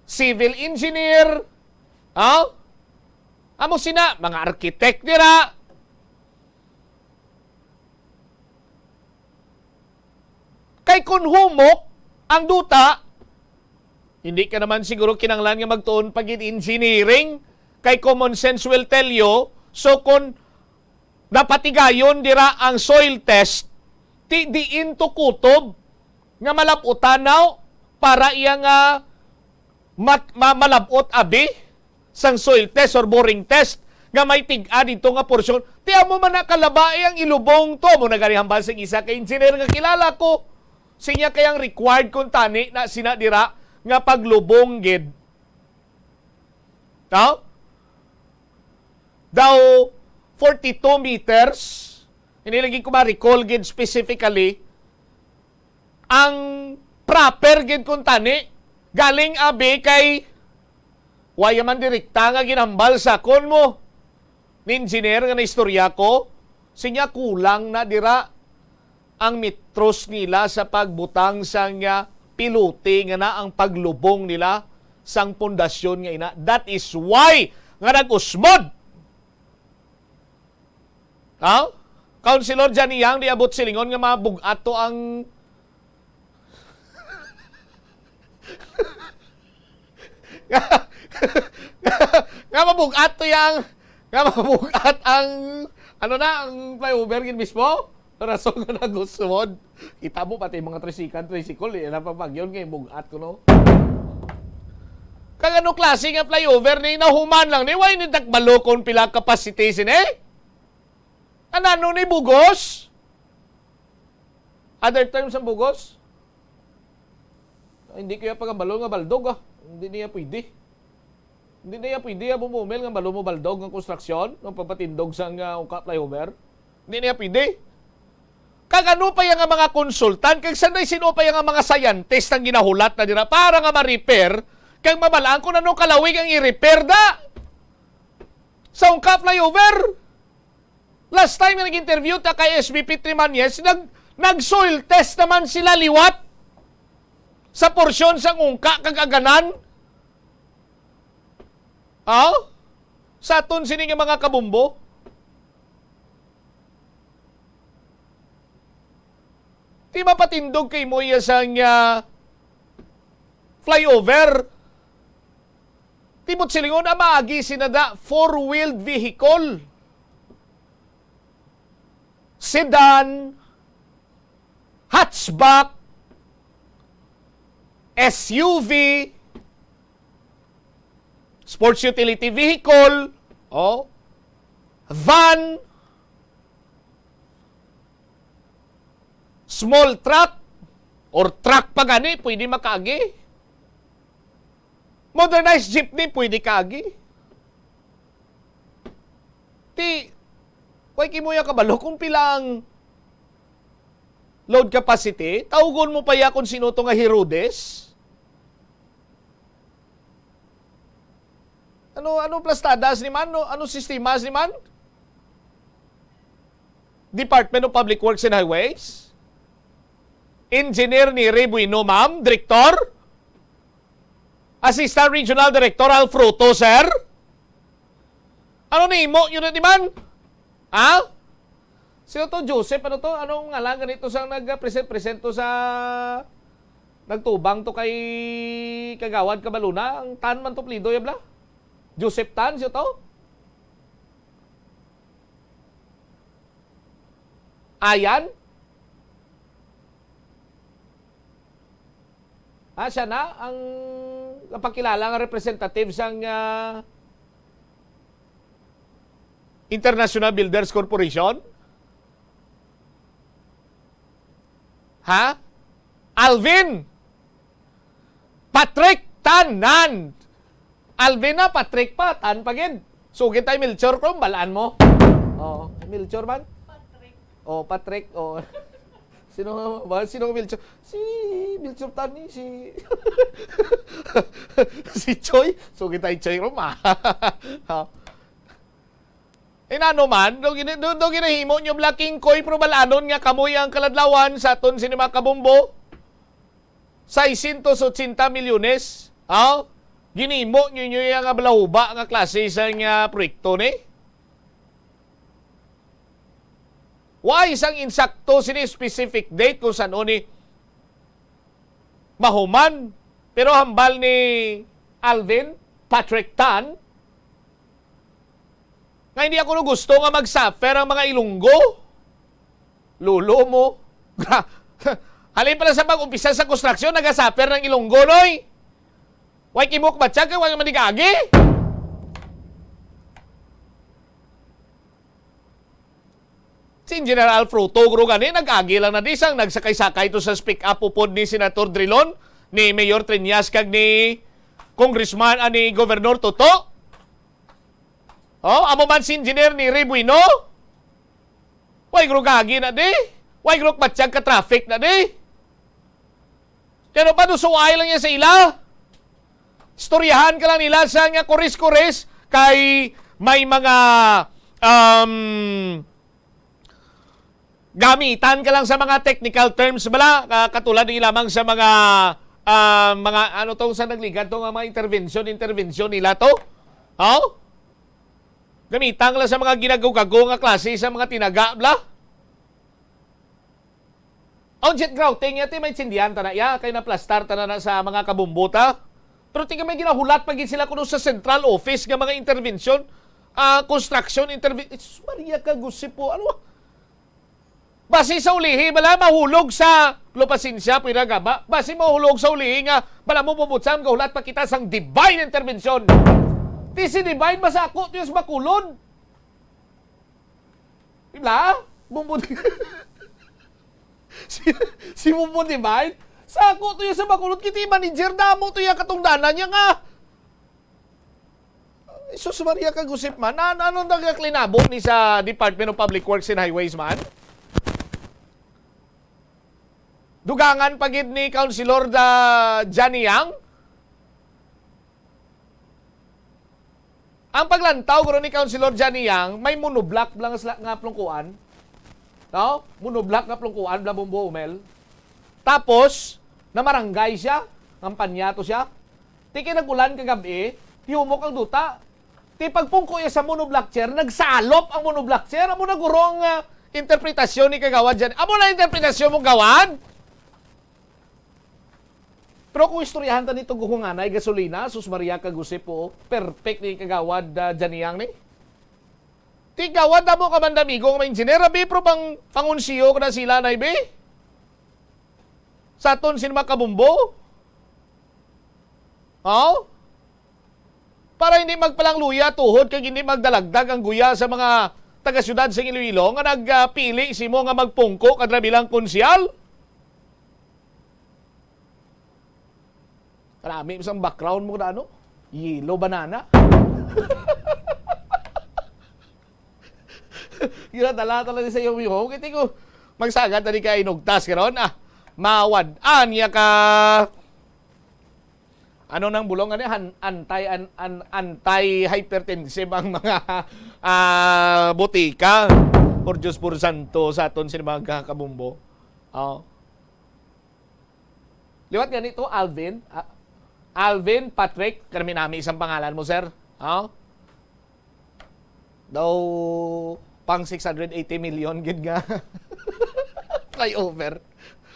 Civil engineer. Amo sina, mga architect dira. Kay kun humok ang duta, hindi ka naman siguro kinanglan nga magtuon pagid engineering. Kay common sense will tell you, so kung napatigayon dira ang soil test, ti diin to kutob nga malabutanaw para iya nga malabot abi sang soil test or boring test nga may tig-a dito nga porsyon. Ti amo man nakalabae ang ilubong to mo nagarihambal sing isa ka engineer nga kilala ko. Sinya kayang required kung tani na sinadira nga paglubong gid. Daw 42 meters, inilagay ko ma-recall gid specifically, ang proper gid kung tani, galing abi kay waya man direkta nga ginambal sa kon mo. Ni engineer nga na istorya ko, sinya kulang na dira ang metros nila sa pagbutang sang pilote nga na ang paglubong nila sang pundasyon nga ina. That is why nga nag-usmod. Councilor Johnny Yang diabot silingon nga mga bugat to ang nga mabugat to yang nga mabugat ang ang flyover gin mismo. Rason nga nag-usmod. Kita mo pati mga tricycle napapagyon nga bugat ko no. Kag ano klase nga flyover ni nahuman lang ni way ni takbalo kon pila capacity sin Anano ni bugos? Other terms ang bugos? Hindi kaya pagambalo nga baldog Hindi niya pwede. Hindi niya pwede bumumil nga balo mo baldog ng konstruksyon ng papatindog sa ungka flyover. Hindi niya pwede. Kag ano pa yung mga konsultan, kag sanay sino pa yung mga scientist ang ginahulat na dira para nga ma-repair, kag mabalaan kung anong kalawig ang i-repair da sa ungka flyover. Last time na nag-interview ta kay SBP Trimanyes, nag-soil test naman sila liwat sa porsyon sa ungka kagaganan. Sa aton sini nga mga kabumbo. Di mapatindog kay mo sang flyover. Timot silingon maagi sinada four-wheeled vehicle. Sedan, hatchback, SUV, sports utility vehicle, van, small truck, or truck pa gani, pwede makagi. Modernized jeepney, pwede kagi. Kaya kimo yung kabalo kung pilang load capacity, tawgon mo pa ya kung sino to nga Herodes? Ano plastadas ni man? Ano sistemas ni man? Department of Public Works and Highways? Engineer ni Ray Buino, ma'am? Director? Assistant Regional Director Al Fruto, sir? Ano ni mo yun ni man? Sino to? Joseph? Ano to? Anong ngalan ganito sa nag-present to sa nagtubang to kay Kagawad Kabaluna? Ang Tan man to plido yabla? Joseph Tan siya to? Ayan? Siya na ang napakilala ng representative sang International Builders Corporation? Alvin Patrick Tanan. Alvin na, Patrick pa, Tan pagin. Sugit tayo Melchor ko, balaan mo. Melchor man? Patrick. Sino Melchor? Si Melchor Tan ni, si si Choi. Sugit tayo Choi ko, Inano man, do ginahimo nyo blaking koy pro balanon nga kamoy ang kaladlawan sa aton sinima kabombo. 680 milyones. Ginimo nyo yung balahuba nga klase sa nga proyekto ni. Why isang insakto sini specific date kung saan ni mahuman. Pero hambal ni Alvin Patrick Tan, nga hindi ako gusto nga mag-suffer ang mga Ilonggo. Lulo mo. Halin pala sa pag-umpisa sa konstruksyon, nag-suffer ng Ilonggo, noy. Way kimok batsyag, way manigagi. Si Engineer Al Fruto, gani, nag-agi lang na disang, nagsakay-sakay to sa speak-up upod ni Senator Drilon, ni Mayor Triñas, kag ni Congressman, ni Governor Toto. Amo man si engineer ni Ray Buino? Way grugagi na di. Way grug patsyag ka traffic na di. Pero pa suway lang yan sa ila. Istoryahan ka lang nila sa nga kuris-kuris kay may mga gamitan ka lang sa mga technical terms bala katulad ng ilamang sa mga sa nagligad to nga mga intervention nila to. Gamitang lang sa mga ginagaw-gago nga klase sa mga tinaga, bla. Ang jet grouting, yati may tsindihan ta na ya, kay naplastar ta na sa mga kabumbuta. Pero tingnan may ginahulat pagin sila kuno sa central office nga mga intervention, construction intervention. Maria ka gusip po, ano? Basi sa ulihi, bala mahulog sa lupasinsya, pinagaba. Basi mahulog sa ulihi nga, bala mo puputsam, gahulat pa kita sang divine intervention. Di si divine masako, Diyos makulod. Diba? Bumbo si Bumbo divine, sako to yung sa makulod, kiti manager na mo to yung katungdanan niya nga. Isus Maria kagusip man, ano nagkaklinabong ni sa Department of Public Works and Highways man? Dugangan pagid ni Councilor Johnny Yang. Ang paglantaw guro ni Councilor Johnny Yang, may monoblock lang nga plungkuan. No? Monoblock nga plungkuan, bla Bumbo Umel. Tapos, namarangay siya, ang panyato siya. Ti kinagulan kagabi, tihumok ang duta. Ti pagpungko sa monoblock chair, nagsalop ang monoblock chair. Amo na guro ang interpretasyon ni kagawad Johnny. Amo na interpretasyon mong gawad? Pero kung istoryahan ta nito guhunganay gasolina, sus Maria kagusip po, perfect ni kagawad Janiyang ni. Ti gawad na mo kamandamigo ng engineer, abi, pero bang pangunsiyo ko na sila na ibe? Sa aton sinima kabumbo? Oh? Para hindi magpalang luya tuhod, kag hindi magdalagdag ang guya sa mga taga-syudad sa Iloilo, nga nagpili si mo nga magpungko kadra bilang konsyal? Marami isang background mo na ano? Yellow banana? Ginadala talaga sa iyo mo. Kiti ko, magsagad na di ka inugtas karon. Mawad. Anya ka... Ano nang bulong? Anti-hypertensive ang mga butika. Por Diyos por Santo sa aton sinimaga kabumbo. Liwat ganito, Alvin. Alvin Patrick, karami namin isang pangalan mo, sir. Daw pang 680 million gid nga flyover.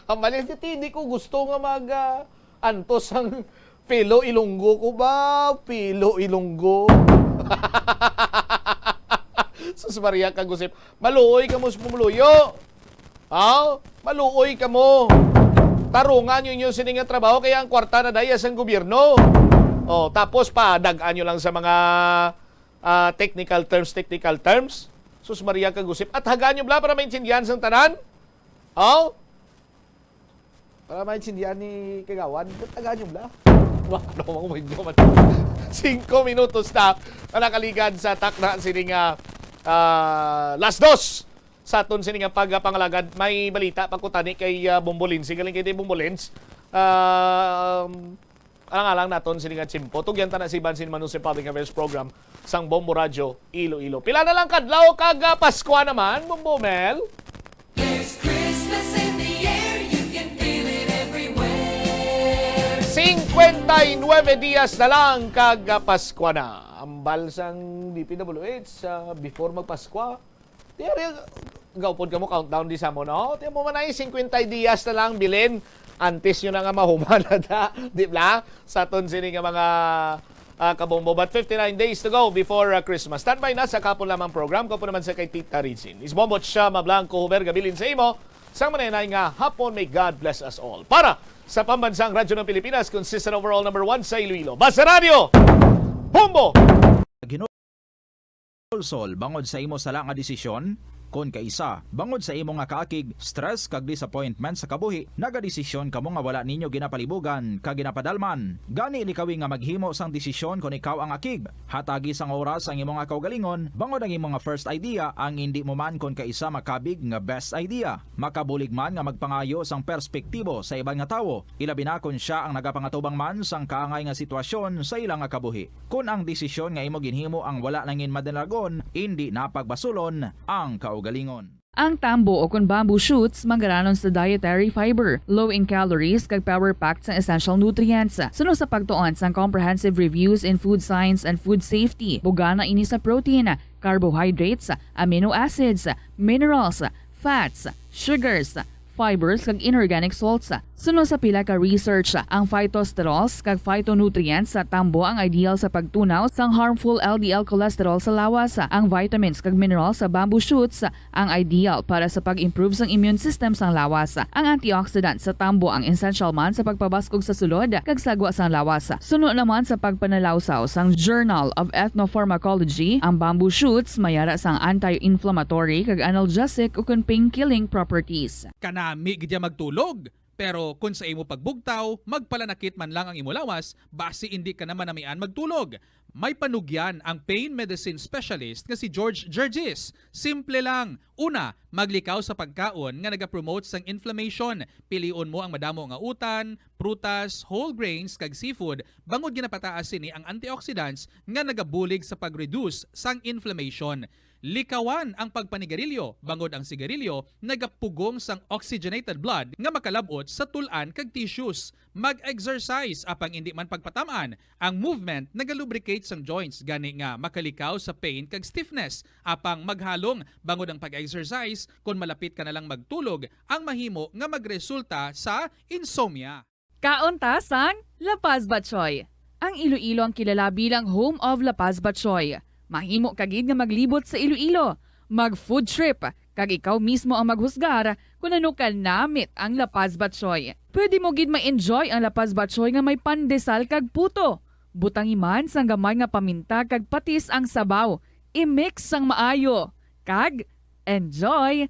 Ang mali, hindi ko gusto nga antos ang Pilo Ilonggo ko ba? Pilo Ilonggo. Sus Maria kagusip. Maluoy ka mo sa pumuluyo. Maluoy ka mo. Tarungan yun yung sining nga trabaho, kaya ang kwarta na dayas ang gobyerno. Tapos dagaan nyo lang sa mga technical terms. Sus Maria kagusip. At hagaan nyo bla para maintindihan sa tanan? Para maintindihan ni Kagawan, hagaan nyo bla? Ano mo mo 5 minutos na nakaligan sa takna sining last dos. Sa aton sining pagpangalagad, may balita pagkutani kay Bombolins. Galing kay Bombolins. Alang-alang naton sining Chimpo. Tugyan ta na si Bansin Manus Public Affairs Program sang Bombo Radio Iloilo. Pila na lang kadlaw kag Pasko naman, Bombo Mel.
There's Christmas in the air, you can feel it everywhere.
59 dias na lang kag Pasko na. Ambal sang DPWH before magpasko. Gawpod ka mo countdown di sa mo, no? Tiyan mo man ay 50 dias na lang bilin. Antes nyo na nga mahuman na di ba? Sa ton sini nga mga kabombo. But 59 days to go before Christmas. Standby na sa kapon lamang program. Kapo naman sa kay Tita Rizin. Isbombot siya, Mablanco, Huber, gabilin sa imo. Sang manenay nga, hapon may God bless us all. Para sa pambansang radyo ng Pilipinas, consistent overall number 1 sa Iloilo. Basta Radio! Bombo!
Sol, bangod sa imo sala nga desisyon, kon kaisa, bangod sa imo nga kaakig, stress kag disappointment sa kabuhi, nagadesisyon kamo nga wala ninyo ginapalibugan kag ginapadalman. Gani likawi nga maghimo sang desisyon kon ikaw ang akig. Hatagi sang oras ang imo nga kaugalingon, bangod ang imo nga first idea ang hindi mo man kon kaisa makabig nga best idea. Makabulig man nga magpangayo sang perspektibo sa ibang nga tawo, ilabi na kon siya ang nagapangatubang man sang kaangay nga sitwasyon sa ilang nga kabuhi. Kun ang desisyon nga imo ginhimo ang wala nangin madalagon, hindi napagbasulon ang kaugalingon.
Ang tambo o kung bamboo shoots manggaranon sa dietary fiber, low in calories kag power-packed sa essential nutrients. Suno sa pagtuon sa comprehensive reviews in food science and food safety, bugana ini sa protein, carbohydrates, amino acids, minerals, fats, sugars, fibers kag inorganic salts. Sunod sa pila ka research, ang phytosterols kag phytonutrients sa tambo ang ideal sa pagtunaw sang harmful LDL cholesterol sa lawas. Ang vitamins kag minerals sa bamboo shoots ang ideal para sa pag-improve sang immune system sang lawas. Ang antioxidants sa tambo ang essential man sa pagpabaskog sa sulod kag sagwa sang lawas. Sunod naman sa pagpanalawsaw sang Journal of Ethnopharmacology, ang bamboo shoots mayara sang anti-inflammatory kag analgesic ug pain-killing properties.
Kanami gidya magtulog. Pero kung sa imo pagbugtaw, magpalanakit man lang ang imo lawas, base hindi ka naman namian magtulog. May panugyan ang pain medicine specialist nga si George Gergis. Simple lang. Una, maglikaw sa pagkaon nga nagapromote sang inflammation. Piliun mo ang madamo nga utan, prutas, whole grains kag seafood. Bangod ginapataas sini ang antioxidants nga nagabulig sa pag-reduce sang inflammation. Likawan ang pagpanigarilyo, bangod ang sigarilyo, nagapugong sang oxygenated blood nga makalabot sa tulan kag tissues. Mag-exercise apang hindi man pagpatamaan. Ang movement nagalubricate sang joints gani nga makalikaw sa pain kag stiffness. Apang maghalong bangod ang pag-exercise kung malapit ka na lang magtulog, ang mahimo nga magresulta sa insomnia.
Kaunta sang La Paz Batchoy. Ang Iloilo ang kilala bilang home of La Paz Batchoy. Mahimo kagid nga maglibot sa Iloilo, mag-food trip, kag ikaw mismo ang maghusgar kung ano ka namit ang La Paz Batchoy. Pwede mo gid ma-enjoy ang La Paz Batchoy nga may pandesal kag puto. Butang iman sang gamay nga paminta kag patis ang sabaw. I-mix sang maayo. Kag enjoy.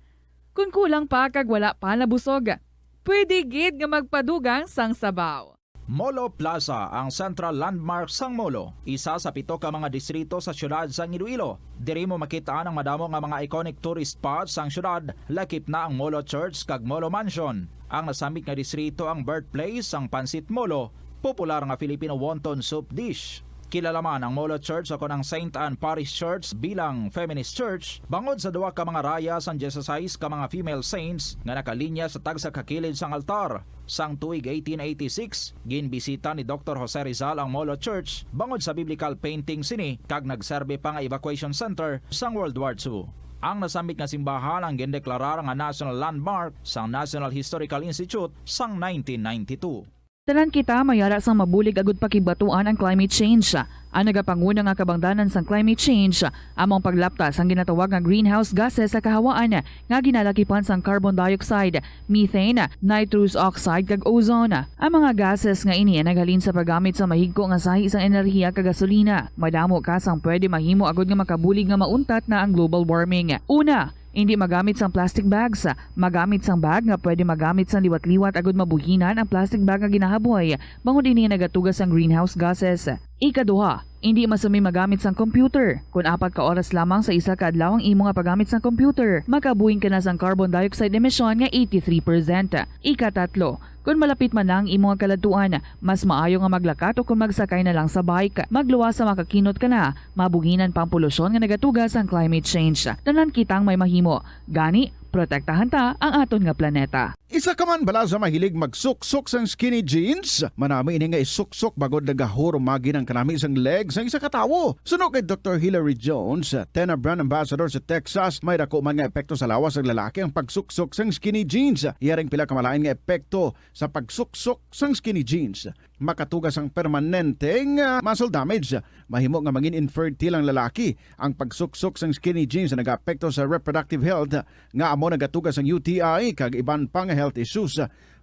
Kung kulang pa kag wala pa nabusog, pwede gid nga magpadugang sang sabaw.
Molo Plaza ang central landmark sang Molo, isa sa 7 ka mga distrito sa syudad sang Iloilo. Diri mo makitaan ang madamo nga mga iconic tourist spots sang syudad, lakip na ang Molo Church kag Molo Mansion. Ang nasamit nga distrito ang birthplace sang Pansit Molo, popular nga Filipino wonton soup dish. Kilala man ang Molo Church ako ng St. Anne Parish Church bilang feminist church, bangod sa duwa ka mga raya sang 16 ka mga female saints nga nakalinya sa tagsa kakilid sang altar. Sang tuig 1886, ginbisita ni Dr. Jose Rizal ang Molo Church bangod sa biblical painting sini kag nagserbe pa nga evacuation center sang World War II. Ang nasamit nga simbahan ang gindeklarar nga national landmark sang National Historical Institute sang 1992.
Tanan kita mayara sang mabulig agud pakibatuan ang climate change. Ang nagapanguna nga kabangdanan sang climate change among paglaptas ang ginatawag nga greenhouse gases sa kahawaan nga ginalakipan sang carbon dioxide, methane, nitrous oxide kag ozone. Ang mga gases nga ini naghalin sa paggamit sa mahigko nga sahi sang enerhiya kag gasolina. Madamo ka sang pwede mahimo agud nga makabulig nga mauntat na ang global warming. Una, hindi magamit sang plastic bags. Magamit sang bag nga pwede magamit sang liwat-liwat agud mabuhinan ang plastic bag nga ginahaboy. Bangod ini nagatugas sang greenhouse gases. Ikaduha, hindi masumi magamit sang computer. Kung 4 ka oras lamang sa isa ka adlaw ang imo nga paggamit sang computer, makabuhing ka na sang carbon dioxide emission nga 83%. Ikatatlo, kung malapit man lang imo nga kalatuan, mas maayo nga maglakat o kung magsakay na lang sa bike. Magluwas sa makakinot ka na, mabuhinan pang polusyon nga nagatugas ang climate change. Tanan kitang may mahimo. Gani, protektahan ta ang aton nga planeta.
Isa ka man bala sa mahilig magsuksok sang skinny jeans? Manami ini nga isuksok bagod nagahurumagi ng kanami sang legs ang isa ka tawo. Suno kay Dr. Hilary Jones, Tena Brand Ambassador sa Texas, may dako man nga epekto sa lawas ng lalaki ang pagsuksok sang skinny jeans. Iyaring pila kamalain nga epekto sa pagsuksok sang skinny jeans. Makatugas ang permanenteng muscle damage. Mahimo nga maging infertile ang lalaki. Ang pagsuksok sang skinny jeans na nag-apekto sa reproductive health nga amo nagatugas ang UTI kag iban pang health issues.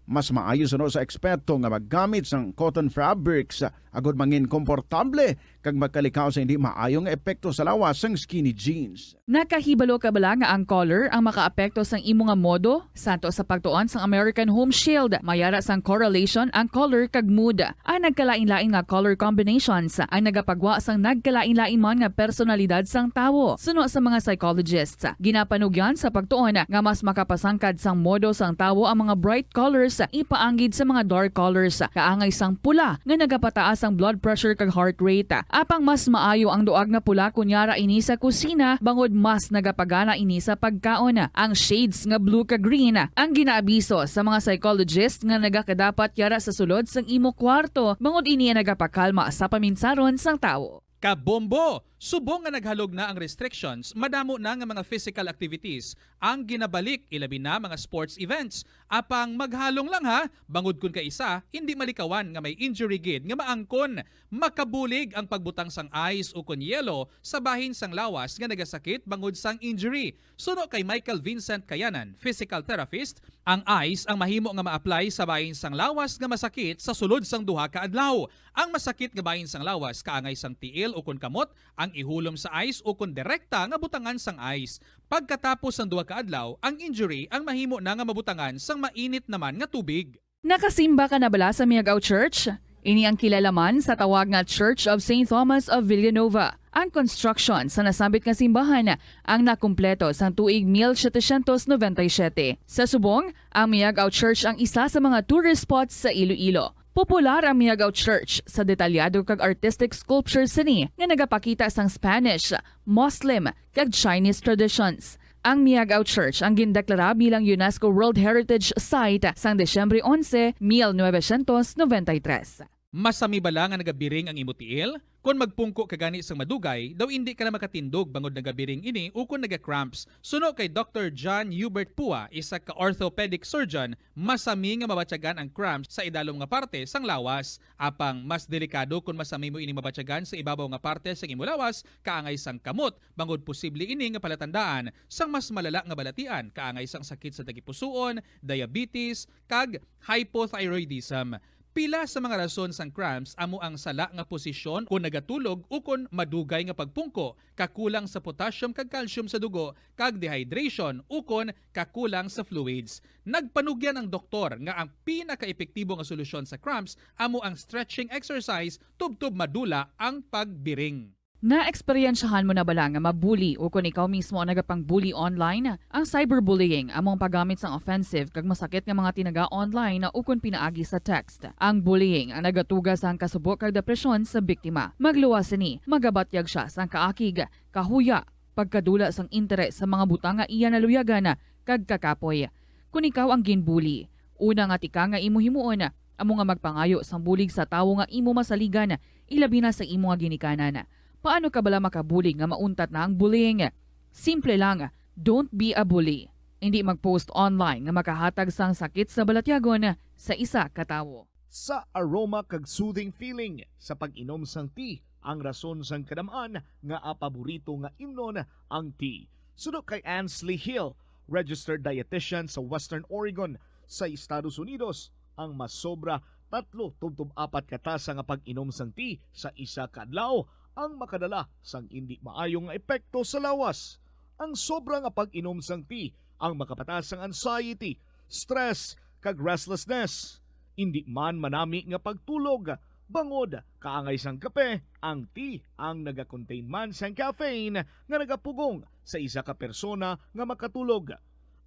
Mas maayo suno sa eksperto nga maggamit sang cotton fabrics agud mangin komportable kag magkalikaw sa hindi maayong epekto sa lawas sang skinny jeans.
Nakahibalo ka bala nga ang color ang makaapekto sang imo nga modo? Santo sa pagtuon sang American Home Shield, mayara sang correlation ang color kag mood. Ang nagkalain-lain nga color combinations ang nagapagwa sang nagkalain-lain man nga personalidad sang tawo. Suno sa mga psychologists, ginapanugyan sa pagtuon nga mas makapasangkad sang modo sang tawo ang mga bright colors ipaanggid sa mga dark colors. Kaangay sang pula nga nagapataas ang blood pressure kag heart rate. Apang mas maayo ang duag nga pula kunyara ini sa kusina bangod mas nagapagana ini sa pagkaon. Ang shades nga blue kag green ang ginaabiso sa mga psychologist nga nagakadapat yara sa sulod sang imo kwarto bangod ini nagapakalma sa paminsaron sang tawo.
Kabombo! Subong nga naghalog na ang restrictions, madamo na nga mga physical activities ang ginabalik, ilabi na mga sports events. Apang maghalong lang ha, bangod kun ka isa, hindi malikawan nga may injury gid nga maangkon. Makabulig ang pagbutang sang ice o kun yelo sa bahin sang lawas nga nagasakit bangod sang injury. Suno kay Michael Vincent Kayanan, physical therapist, ang ice ang mahimo nga ma-apply sa bahin sang lawas nga masakit sa sulod sang duha ka adlaw. Ang masakit nga bahin sang lawas kaangay sang tiil o kun kamot, ang ihulom sa ice o kun direkta nga butangan sang ice. Pagkatapos ng duha ka adlaw, ang injury ang mahimo na nga mabutangan sang mainit naman nga tubig.
Nakasimba ka na bala sa Miagao Church? Ini ang kilalaman sa tawag nga Church of St. Thomas of Villanova. Ang construction sa nasambit nga simbahan ang nakumpleto sa tuig 1797. Sa subong, ang Miagao Church ang isa sa mga tourist spots sa Iloilo. Popular ang Miagao Church sa detalyado kag artistic sculptures sini nga nagapakita sang Spanish, Muslim kag Chinese traditions. Ang Miagao Church ang gindeklara bilang UNESCO World Heritage Site sang Desyembre 11, 1993.
Masami bala nga nagabiring ang imutiil? Kung magpungko ka gani sang madugay, daw hindi ka na makatindog bangod nagabiring ini o kung naga-cramps. Suno kay Dr. John Hubert Pua, isa ka orthopedic surgeon, masami nga mabatyagan ang cramps sa idalom nga parte sang lawas. Apang mas delikado kung masami mo ini mabatyagan sa ibabaw nga parte sang imo lawas, kaangay sang kamot, bangod posible ini nga palatandaan sang mas malala nga balatian, kaangay sang sakit sa dagipusoon, diabetes, kag hypothyroidism. Pila sa mga rason sang cramps amo ang sala nga posisyon kung nagatulog o kung madugay nga pagpungko, kakulang sa potassium kag calcium sa dugo, kag dehydration o kung kakulang sa fluids. Nagpanugyan ang doktor nga ang pinaka-epektibo nga solusyon sa cramps amo ang stretching exercise tubtob madula ang pagbiring.
Na-eksperyensyahan mo na bala nga mabuli o kung ikaw mismo ang nagapang-bully online? Ang cyberbullying among paggamit sang offensive kag masakit nga mga tinaga online na ukon pinaagi sa text. Ang bullying ang nagatuga sang kasubok kag depresyon sa biktima. Magluwas ni, magabatyag siya sang kaakig, kahuya, pagkadula sang interes sa mga butang nga iya naluyagan kag kakapoy. Kung ikaw ang ginbully, una nga tika nga imo himuon, amo nga magpangayo sang bulig sa tawo nga imo masaligan, ilabi na sa imo nga ginikanan. Paano ka bala makabuli nga mauntat na ang bullying? Simple lang, don't be a bully. Hindi mag-post online nga makahatag sang sakit sa balatyagon sa isa ka tawo.
Sa aroma kag soothing feeling sa pag-inom sang tea, ang rason sang kadamaan nga paborito nga imnon ang tea. Suno kay Ansley Hill, registered dietitian sa Western Oregon sa Estados Unidos, ang mas sobra 3-4 katasa nga pag-inom sang tea sa isa ka adlaw ang makadala sang hindi maayong epekto sa lawas. Ang sobra nga pag-inom sang tea ang makapatas sang anxiety, stress, kag restlessness. Hindi man manami nga pagtulog, bangod kaangay sang kape, ang tea ang naga-contain man sang caffeine nga nagapugong sa isa ka persona nga makatulog.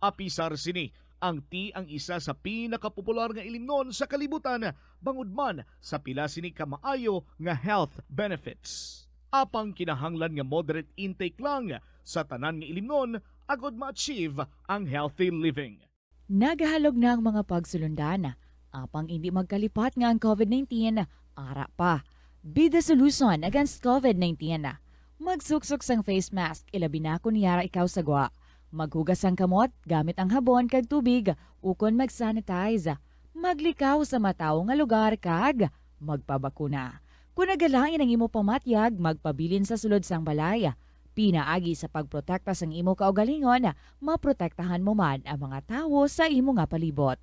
Apisar sini, ang tea ang isa sa pinakapopular nga ilimnon sa kalibutan, bangod man sa pila sini ka maayo nga health benefits. Apang kinahanglan nga moderate intake lang sa tanan nga ilimnon agod ma-achieve ang healthy living.
Nagahalog na ang mga pagsulundan. Apang hindi magkalipat nga ang COVID-19, ara pa. Be the solution against COVID-19. Magsuksok sang face mask, ilabi na kung yara ikaw sagwa. Maghugas ang kamot gamit ang habon kag tubig ukon mag-sanitize. Maglikaw sa mataw nga lugar kag magpabakuna. Kung nagalain ang imo pamatyag, magpabilin sa sulod sang balay. Pinaagi sa pagprotekta sang imo kaugalingon, maprotektahan mo man ang mga tawo sa imo nga palibot.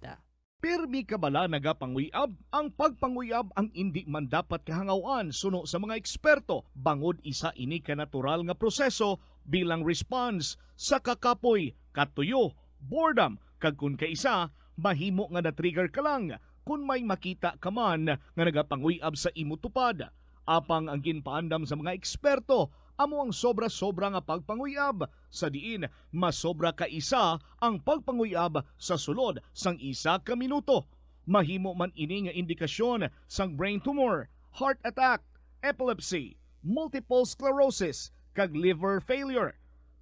Pirmi ka bala nagapanguyab? Ang pagpanguyab ang hindi man dapat kahangawan suno sa mga eksperto. Bangod isa ini ka natural nga proseso bilang response sa kakapoy, katuyo, boredom, kag kun kaisa, mahimo nga na-trigger ka lang kung may makita ka man nga nagapanguyab sa imo tupad. Apang ang ginpaandam sa mga eksperto, amo ang sobra-sobra nga pagpanguyab, sa diin masobra ka isa ang pagpanguyab sa sulod sang isa ka minuto. Mahimo man ini nga indikasyon sang brain tumor, heart attack, epilepsy, multiple sclerosis, kag liver failure.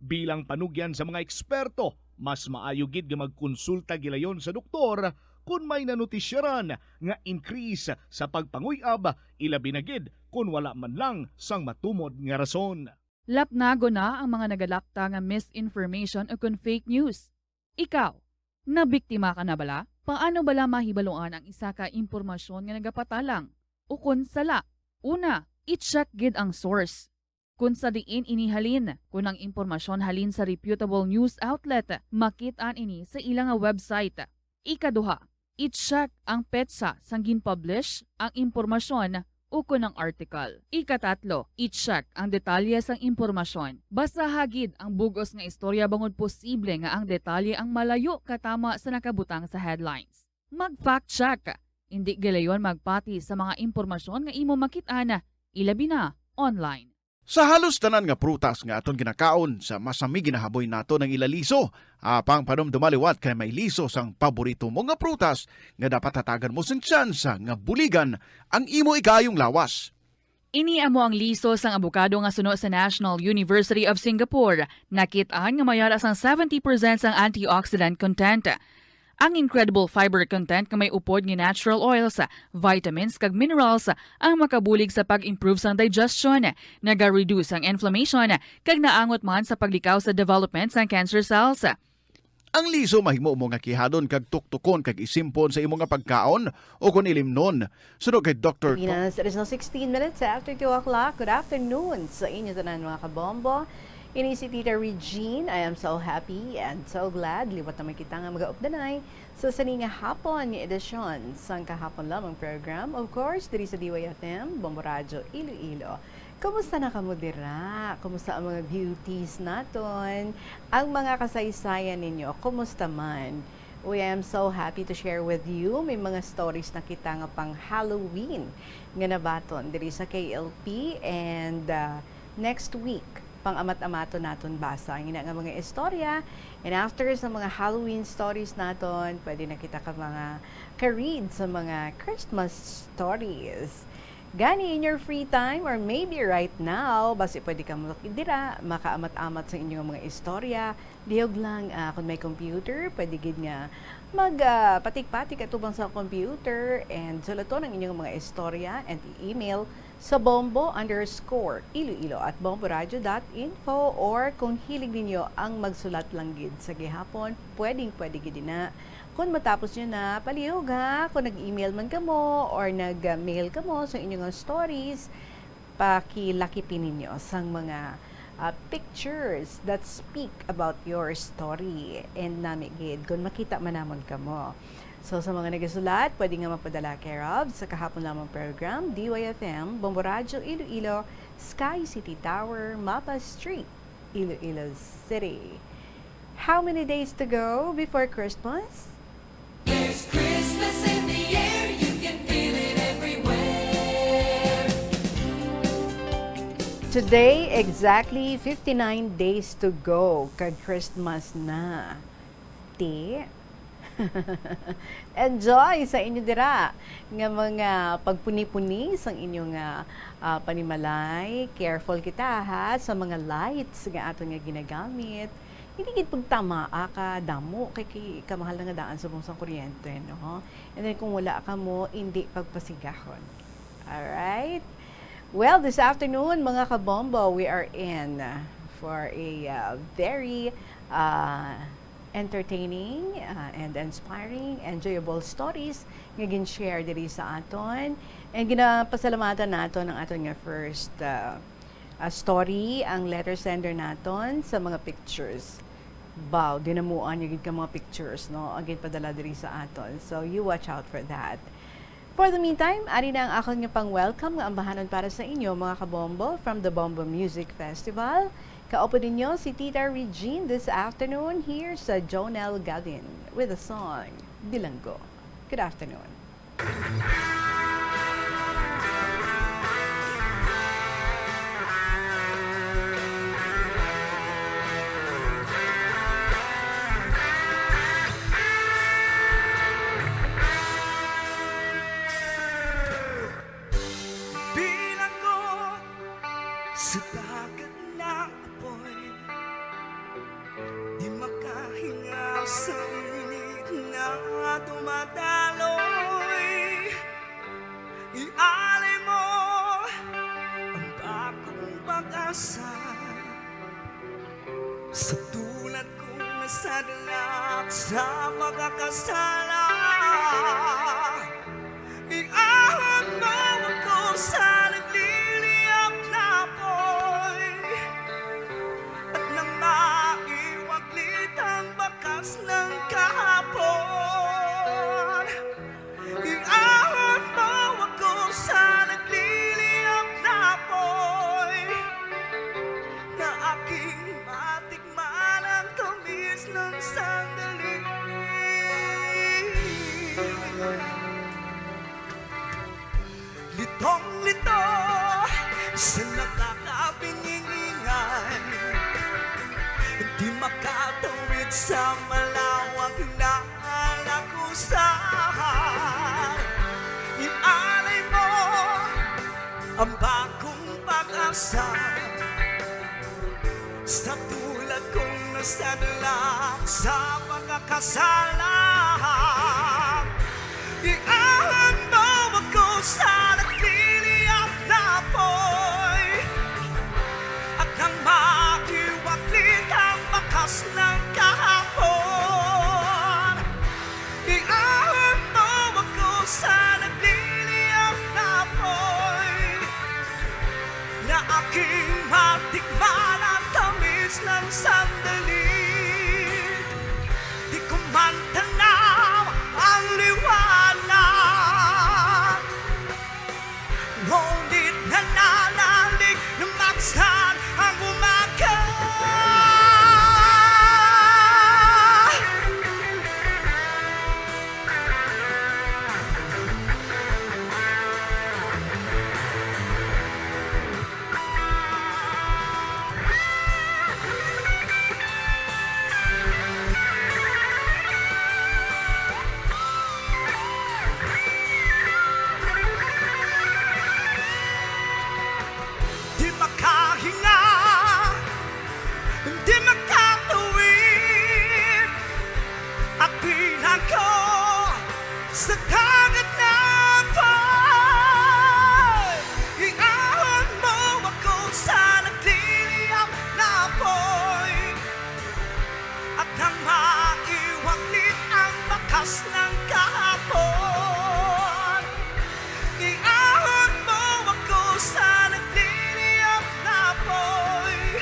Bilang panugyan sa mga eksperto, mas maayo gid nga magkonsulta gilayon sa doktor kung may nanutisyaran nga increase sa pagpanguyab, ilabi na gid
kung wala man lang sang matumod nga rason.
Lapnago na ang mga nagalapta nga misinformation o kung fake news. Ikaw, nabiktima ka na bala? Paano bala mahibaluan ang isa ka impormasyon nga nagapatalang? O kung sala? Una, i-check gid ang source. Kung sa diin inihalin, kung ang impormasyon halin sa reputable news outlet, makit-an ini sa ilang nga website. Ikaduha, i-check ang petsa sang gin-publish ang impormasyon o kung ang article. Ikatatlo, i-check ang detalye sang impormasyon. Basta hagid ang bugos nga istorya bangod posible nga ang detalye ang malayo katama sa nakabutang sa headlines. Mag-fact check. Hindi gilayon magpati sa mga impormasyon nga imo makit-ana, ilabi na online.
Sa halos tanan nga prutas nga aton ginakaon sa masami ginahaboy nato ng ilaliso, apang panom dumaliwat kay may liso sang paborito mo nga prutas nga dapat hatagan mo sang tsansa nga buligan ang imo ikayong lawas.
Ini amo ang liso sang abukado nga suno sa National University of Singapore. Nakit-an nga mayara sang 70% sang antioxidant content. Ang incredible fiber content nga may upod nga natural oils, vitamins kag minerals ang makabulig sa pag-improve sang digestion, naga-reduce ang inflammation kag naangot man sa paglikaw sa development sang cancer cells.
Ang liso mahimo mo nga kihadon kag tuktukon kag isimpon sa imo nga pagkaon o kun ilimnon. Sunod kay Dr.
Pinas, it is now 16 minutes after 2 o'clock. Good afternoon sa inyo tanan mga kabombo. Ini si Tita Regine. I am so happy and so glad liwat na may kita nga mag-updanay sa sani nga hapon nga edisyon sang kahapon lamang program. Of course, diri sa DYFM, Bombo Radio, Iloilo. Kumusta na kamo dira? Kumusta ang mga beauties naton? Ang mga kasaysayan ninyo, kumusta man? I am so happy to share with you. May mga stories na kita nga pang Halloween nga nabaton diri sa KLP and next week pang amat-amato naton basa ang ina nga mga istorya, and after sa mga Halloween stories naton pwede na kita ka mga ka-read sa mga Christmas stories. Gani in your free time or maybe right now basi pwede ka makidira makaamat-amat sa inyong mga istorya. Dihog lang kung may computer pwede gid nga mag patik-patik atubang sa computer and sulaton ang inyong mga istorya and i-email sa bombo_iloilo@bomboradio.info, or kung hilig ninyo ang magsulat lang gid sa gihapon, pwede gid na. Kung matapos nyo na, palihog ha, kung nag-email man kamo or nag-mail kamo sa inyong stories, pakilakipin ninyo sang mga pictures that speak about your story and namigid kung makita man naman kamo. So sa mga nagasulat, pwede nga magpadala care of sa kahapon lamang program, DYFM, Bombo Radio, Iloilo, Sky City Tower, Mapa Street, Iloilo City. How many days to go before Christmas?
There's Christmas in the air, you can feel it everywhere.
Today, exactly 59 days to go kag Christmas na. Enjoy sa inyo dira nga mga pagpuni-puni sang inyong panimalay. Careful kita ha sa mga lights nga ato nga ginagamit. Hindi gid pagtama ka damo kay kamahal nga daan sa bunsang kuryente, no? And then kung wala ka mo, hindi pagpasigahon. All right? Well, this afternoon mga kabombo, we are in for a very entertaining and inspiring, enjoyable stories nga gin-share diri sa aton. And ginapasalamatan naton ang aton nga first story, ang letter sender naton sa mga pictures. Wow, dinamuan yung ka mga pictures, no? Again, padala diri sa aton. So, you watch out for that. For the meantime, ari na ang akong nga pang-welcome nga ambahanon para sa inyo, mga kabombo, from the Bombo Music Festival. Kaupo ninyo si Tita Regine this afternoon here sa Jonel Gavin with a song, Bilanggo. Good afternoon.
Bilanggo sa dagat na apoy, di makahinga sa init na dumadaloy. Ialay mo Sa tulad kong nasadalak sa pagkakasala, iahon mo ako sa nagliliyap na apoy, at nang maiwaglit ang bakas ng kahapon, iahon mo ako sa nagliliyap na apoy, na aking matikman ang tamis ng sandali. Litong-lito sa nakakapiningan, di makatawid sa malawak na alakusan. Inalay mo ang bagong pag-asa sa tulad kong nasadalak sa pagkakasala. Iahon mo ako sa nagliliyap na apoy, at nang maiwaglit ang bakas ng kahapon, iahon mo ako sa nagliliyap na apoy, na aking matikman ang tamis ng sandali. Di ko man tanaw ang liwanag, ngunit nananalig na magsan ang umaga. Di makahinga, di makatuwid, at bilang ko sa dagat na apoy. Iahon mo ako sa nagliliyap na apoy, at nang maiwaglit ang bakas ng kahapon, iahon mo ako sa nagliliyap na apoy,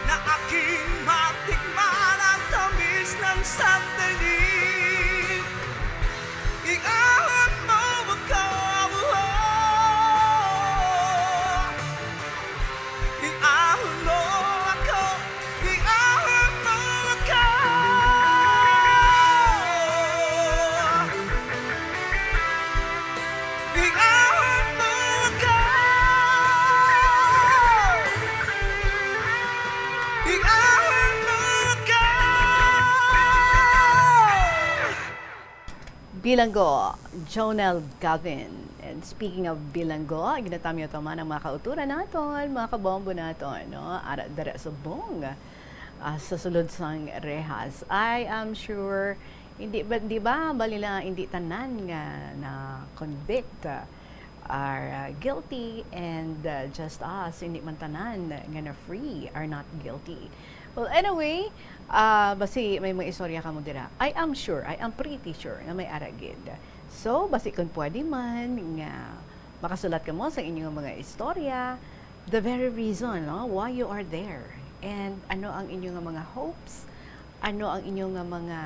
na aking matikman ang tamis ng sandali. Iahon mo ako, iahon mo ako, iahon mo ako. Iahon mo ako, iahon mo ako.
Bilanggo, Jonel Gavin. And speaking of bilanggo, ginatami ito man ang mga kauturan naton, mga kabombo naton, no? Ara dara subong sa sulod sang rehas. I am sure hindi ba di ba balila hindi tanan nga na convict are guilty, and just us hindi man tanan nga na free are not guilty. Well, anyway, basi may mga istorya ka mo dira. I am sure, I am pretty sure na may aragid. So, basi kung pwede man nga makasulat ka mo sa inyong mga istorya, the very reason why you are there, and ano ang inyong mga hopes, ano ang inyong mga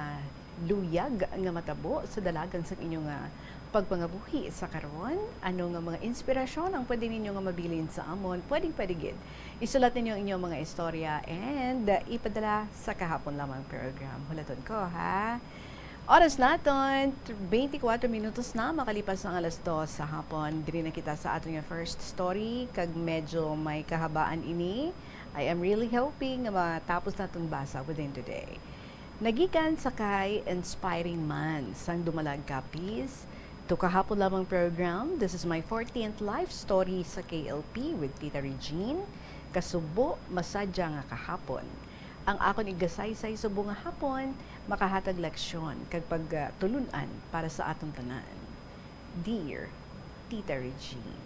luyag nga matabo sa dalagan sa inyong pagpangabuhi sa karon, ano nga mga inspirasyon ang pwede ninyo nga mabilin sa amon, pwede gid. Isulat ninyo ang inyong mga istorya and ipadala sa kahapon lamang program. Hulaton ko, ha? Oras naton, 24 minutos na makalipas ang alas 2 sa hapon. Diri na kita sa ating first story, kag medyo may kahabaan ini. I am really hoping nga matapos natin basa within today. Nagikan sa kay Inspiring Man, sang dumalag kapis. To kahapon lamang program, this is my 14th life story sa KLP with Tita Regine. Kasubo, masadya nga kahapon. Ang akon igasaysay subo nga hapon, makahatag leksyon kag pagtulunan para sa atong tanan. Dear Tita Regine.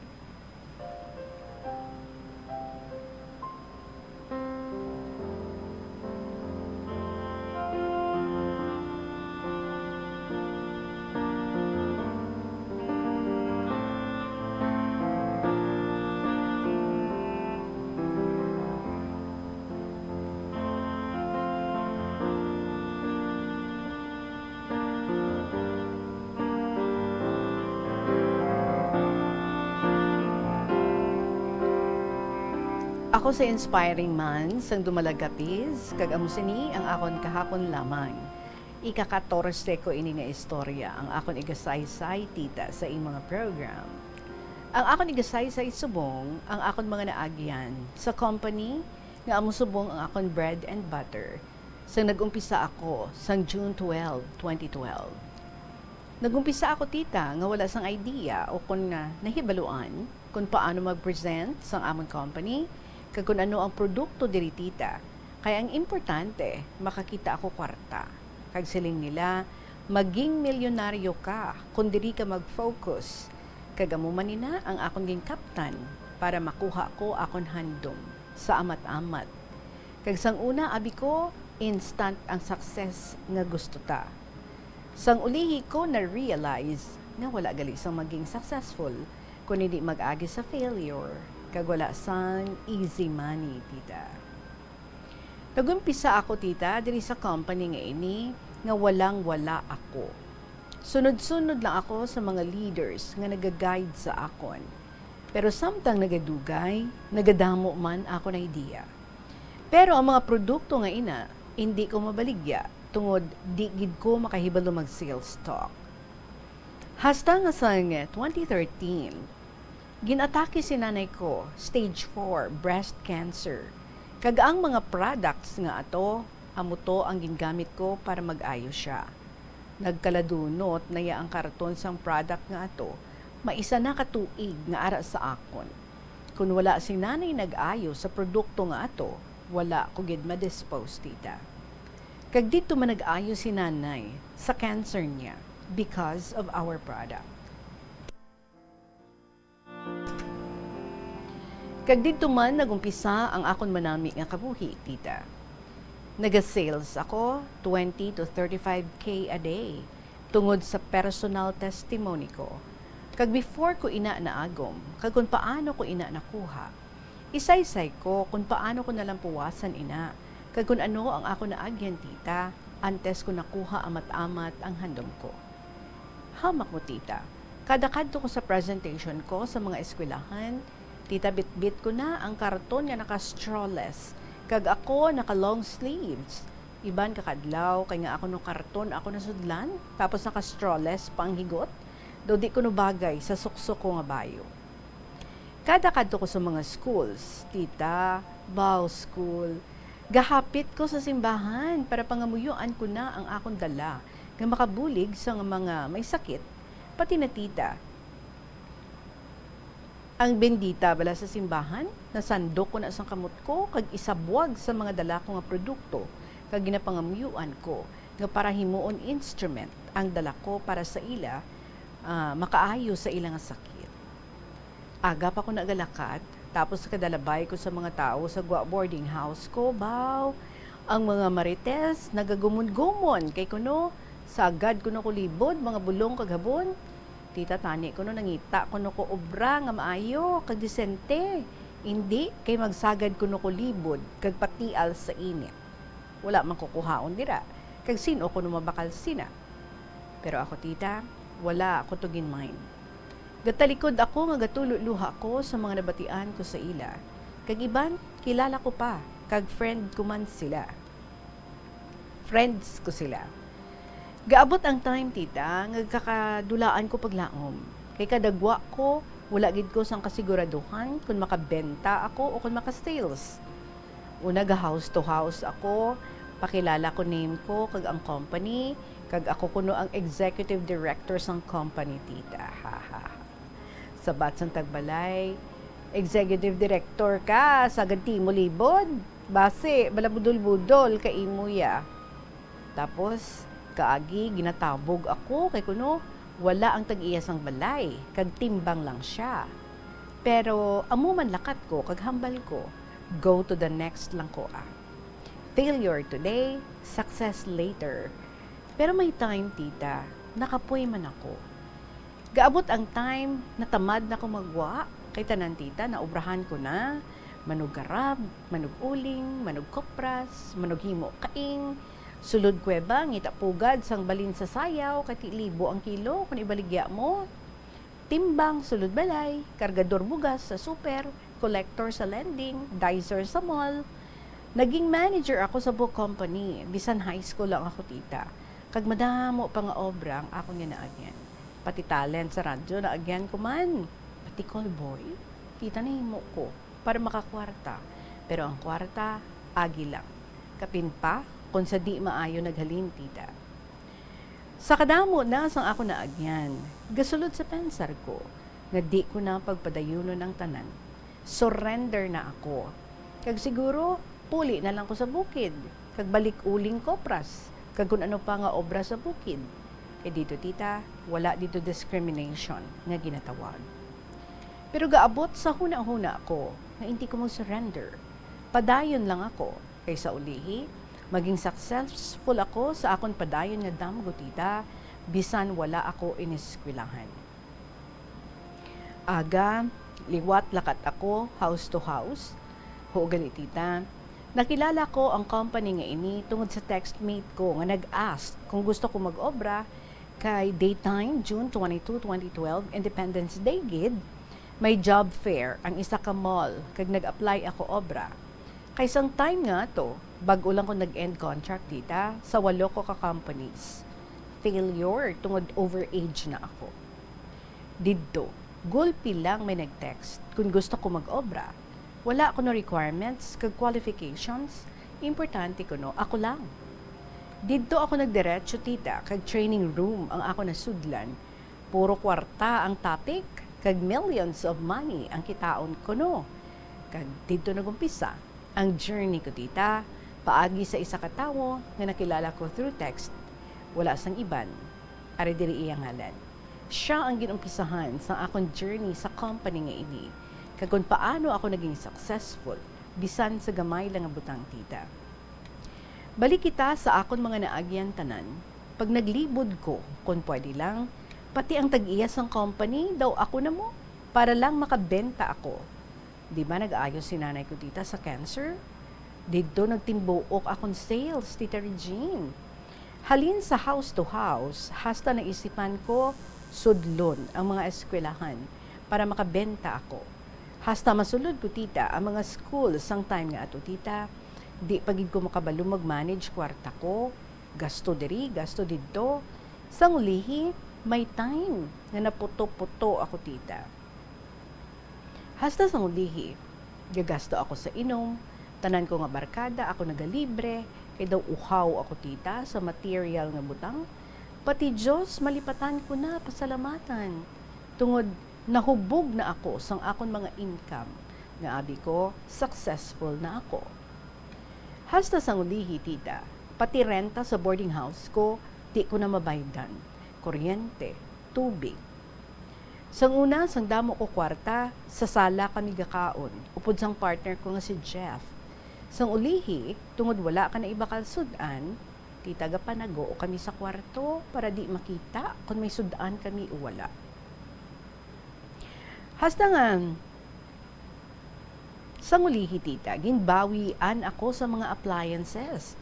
Ako sa inspiring man sang dumalagapis kag amo sini ang akon kahapon lamang. Ika-14 ko ini nga istorya ang akon igasaysay tita sa iyong mga program. Ang akon igasaysay subong ang akon mga naagyan sa company nga amo subong ang akon bread and butter sang nag-umpisa ako sang June 12, 2012. Nag-umpisa ako tita nga wala sang idea o kung nahibaluan kung paano mag-present sang amon company kag kung ano ang produkto diri tita. Kaya ang importante, makakita ako kwarta. Kag siling nila, maging milyonaryo ka kung diri ka mag-focus. Kag amo man nina ang akong ging kaptan para makuha ko akon handom sa amat-amat. Kag sang una abi ko, instant ang success nga gusto ta. Sang ulihi ko na-realize nga wala gali sang maging successful kung hindi mag-agi sa failure kag wala sang easy money, tita. Nagumpisa ako, tita, diri sa company nga ini nga walang-wala ako. Sunod-sunod lang ako sa mga leaders nga nag-guide sa akon. Pero samtang nagadugay, nagadamo man ako na idea. Pero ang mga produkto nga ina, hindi ko mabaligya tungod di gid ko makahibalo mag-sales talk. Hasta nga sang 2013, ginatake si nanay ko, stage 4, breast cancer. Kag ang mga products nga ato, amo to ang gingamit ko para mag-ayo siya. Nagkaladunot na ya ang karton sang product nga ato, maisa na katuig nga ara sa akon. Kung wala si nanay nag-ayo sa produkto nga ato, wala ko gid ma-dispose, tita. Kag dito man nag-ayo si nanay sa cancer niya because of our product. Kag dito man nagumpisa ang akon manami nga kabuhi, tita. Naga-sales ako 20 to 35K a day tungod sa personal testimony ko. Kag before ko ina naagom, kag kung paano ko ina nakuha. Isaysay ko kung paano ko nalang puwasan ina, kag kung ano ang ako naagyan, tita, antes ko nakuha amat-amat ang handom ko. Hamak mo, tita. Kada-kadto ko sa presentation ko sa mga eskwelahan, tita, bit-bit ko na ang karton nga naka-strawless. Kag ako naka-long sleeves. Iban kakadlaw, kay nga ako no karton, ako nasudlan, tapos naka-strawless pang higot. Do di ko no bagay sa suksok ko nga bayo. Kada-kadto ko sa mga schools, tita, bow school, gahapit ko sa simbahan para pangamuyuan ko na ang akong dala nga makabulig sa mga may sakit, pati na tita. Ang bendita bala sa simbahan, nasandok ko na sa kamot ko, kag isabwag sa mga dala ko nga produkto, kag ginapangamuyuan ko, nga para himuon instrument ang dala ko para sa ila, makaayo sa ilang sakit. Aga pa ko nagalakad, tapos kadalabay ko sa mga tao sa boarding house ko, baw, ang mga marites, nagagumon-gumon, kay kuno, sagad kuno ko libod, mga bulong kaghabon, tita, tani ko no, nangita ko no ko obra nga maayo, kag disente. Hindi, kay magsagad ko no ko libod, kag patial sa init. Wala man kukuhaon dira, kag sino ko no mabakal sina. Pero ako, tita, wala ako to ginmind. Gatalikod ako nga gatululuha ko sa mga nabatian ko sa ila. Kag iban, kilala ko pa, kag friend ko man sila. Friends ko sila. Gaabot ang time, tita, nga kakadulaan ko paglaom. Kay kadagwa ko, wala gid ko sang kasiguraduhan kung makabenta ako o kung maka-sales. Una, house to house ako, pakilala ko name ko, kag ang company, kag ako kuno ang executive director sang company, tita. Sabat sang tagbalay, executive director ka, sagad mo libod, base, balabudol-budol, ka imo ya. Tapos, kaagi, ginatabog ako kay kuno, wala ang tag-iyas ang balay, kag timbang lang siya. Pero, amo man lakat ko, kag hambal ko, go to the next lang ko Failure today, success later. Pero may time, tita, nakapoy man ako. Gaabot ang time, natamad na ko magwa, kay tanan, tita, naubrahan ko na, manug garab, manug uling, manug kopras, manug himo kaing, sulod kuweba, ngita pugad, sang balin sa sayaw, kati libo ang kilo, kung ibaligya mo. Timbang, sulod balay, kargador bugas sa super, collector sa lending, dicer sa mall. Naging manager ako sa book company. Bisan high school lang ako, tita. Kag madamo pa nga obra ang ako nga naagyan. Pati talent sa radyo naagyan ko man. Pati call boy, tita nahimo ko para makakwarta. Pero ang kwarta, agi lang. Kapin pa, kung sa di maayo naghalin, tita. Sa kadamo na sang ako naagyan, gasulod sa pensar ko, nga di ko na pagpadayuno ng tanan. Surrender na ako. Kag siguro, puli na lang ko sa bukid. Kag balik uling kopras. Kag kung ano pa nga obra sa bukid. Eh dito, tita, wala dito discrimination nga ginatawag. Pero gaabot sa huna-huna ako na hindi ko mag-surrender. Padayon lang ako kaysa ulihi. Maging successful ako sa akong padayon nga damgo, tita, bisan wala ako iniskwilahan. Aga, liwat lakat ako, house to house. Huugan tita. Nakilala ko ang company nga ini tungod sa textmate ko nga nag-ask kung gusto ko mag-obra kay daytime, June 22, 2012, Independence Day gid. May job fair ang isa ka mall kag nag-apply ako obra. Kay isang time nga to, bago lang ko nag-end contract, tita, sa 8 ko ka companies. Failure tungod overage na ako. Didto, gulpi lang may nag-text kung gusto ko mag-obra. Wala ko no requirements kag qualifications. Importante ko no, ako lang. Didto ako nagdiretso, tita, kag training room ang ako nasudlan. Puro kwarta ang topic, kag millions of money ang kitaon ko no. Kag didto nagumpisa ang journey ko, tita, paagi sa isa ka tawo nga nakilala ko through text. Wala sang iban, ari diri iyang ngalan. Siya ang ginumpisahan sa akong journey sa company nga ini. Kag kung paano ako naging successful, bisan sa gamay lang ang butang, tita. Balik kita sa akon mga naagyan tanan. Pag naglibod ko, kung pwede lang, pati ang tag-iyas ng company, daw ako na mo, para lang makabenta ako. Di ba nag-ayos si nanay ko, tita, sa cancer? Dito nagtimbuok akong sales, tita Regine. Halin sa house to house, hasta naisipan ko, sudlon ang mga eskwelahan para makabenta ako. Hasta masulod ko, tita, ang mga school sang time nga ato, tita. Di pagid ko makabalo mag-manage kwarta ko, gasto diri, gasto dito. Sang ulihi, may time na naputo-puto ako, tita. Hasta sang ulihi, gagasto ako sa inom, tanan ko nga barkada, ako nagalibre, kay daw uhaw ako, tita, sa material nga butang. Pati Diyos, malipatan ko na, pasalamatan. Tungod, nahubog na ako sang akon mga income. Nga abi ko, successful na ako. Hasta sang ulihi, tita, pati renta sa boarding house ko, di ko na mabaydan. Kuryente, tubig. Sang una, sang damo ko kwarta, sa sala kami gakaon. Upod sang partner ko nga si Jeff. Sang ulihi, tungod wala ka na ibakal sudan, tita gapanago kami sa kwarto para di makita kung may sudan kami o wala. Hasta nga, sang ulihi, tita, ginbawian ako sa mga appliances.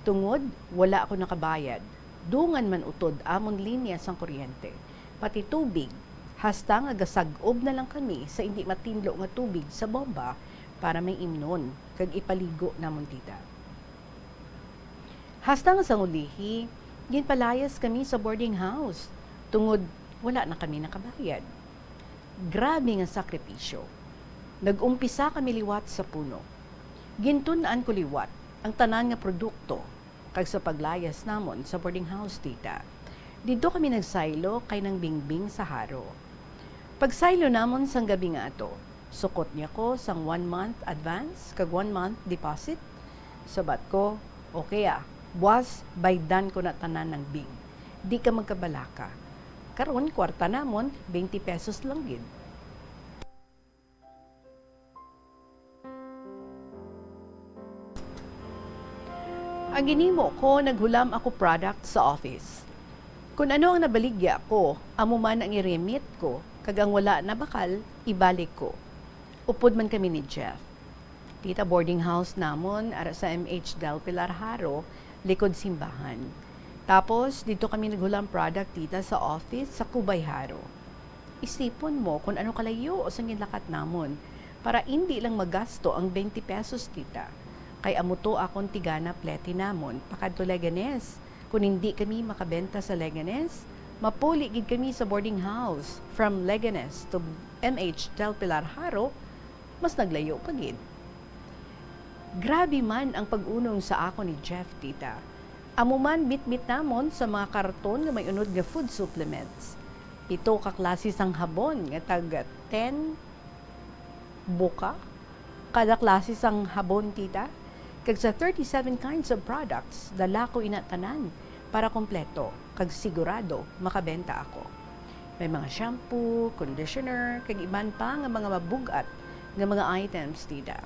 Tungod, wala ako nakabayad. Dungan man utod amon linya sang kuryente. Pati tubig, hasta nga gasagob na lang kami sa hindi matinlo nga tubig sa bomba para may imnon, kag ipaligo namon, tita. Hasta nga sang ulihi, ginpalayas kami sa boarding house. Tungod, wala na kami nakabayad. Grabe nga sakripisyo. Nag-umpisa kami liwat sa puno. Gintunaan ko liwat ang tanan nga produkto kag sa paglayas namon sa boarding house, tita. Dito kami nagsaylo kay nang bingbing sa haro. Pagsaylo namon sang gabi nga ato, sukot niya ko sang 1 month advance kag 1 month deposit. Sabat ko, okay buwas baydan ko na tanan ng bing. Di ka magkabalaka. Karon kwarta namon 20 pesos lang gid. Ang ginimo ko, naghulam ako product sa office. Kung ano ang nabaligya ko, amo man ang i-remit ko, kagang wala na bakal, ibalik ko. Upod man kami ni Jeff. Tita boarding house namon, ara sa MH Del Pilar Haro, likod simbahan. Tapos, dito kami naghulam product, tita, sa office sa Cubay Haro. Isipon mo kung ano kalayo o sa lakat namon. para hindi lang magasto ang 20 pesos tita. Kay amuto akong tigana pleti namon pakadto Leganes. Kung hindi kami makabenta sa Leganes, mapuli gid kami sa boarding house from Leganes to MH Del Pilar Haro, mas naglayo pa gid. Grabe man ang pag-unong sa ako ni Jeff tita. Amo man bit-bit namon sa mga karton nga may unod nga food supplements. Ito ka klase sang habon nga tag 10 buka kada klase sang habon tita. Kag sa 37 kinds of products, dala ko inatanan para kompleto, kag sigurado makabenta ako. May mga shampoo, conditioner, kag iban pa nga mga mabugat nga mga items tita.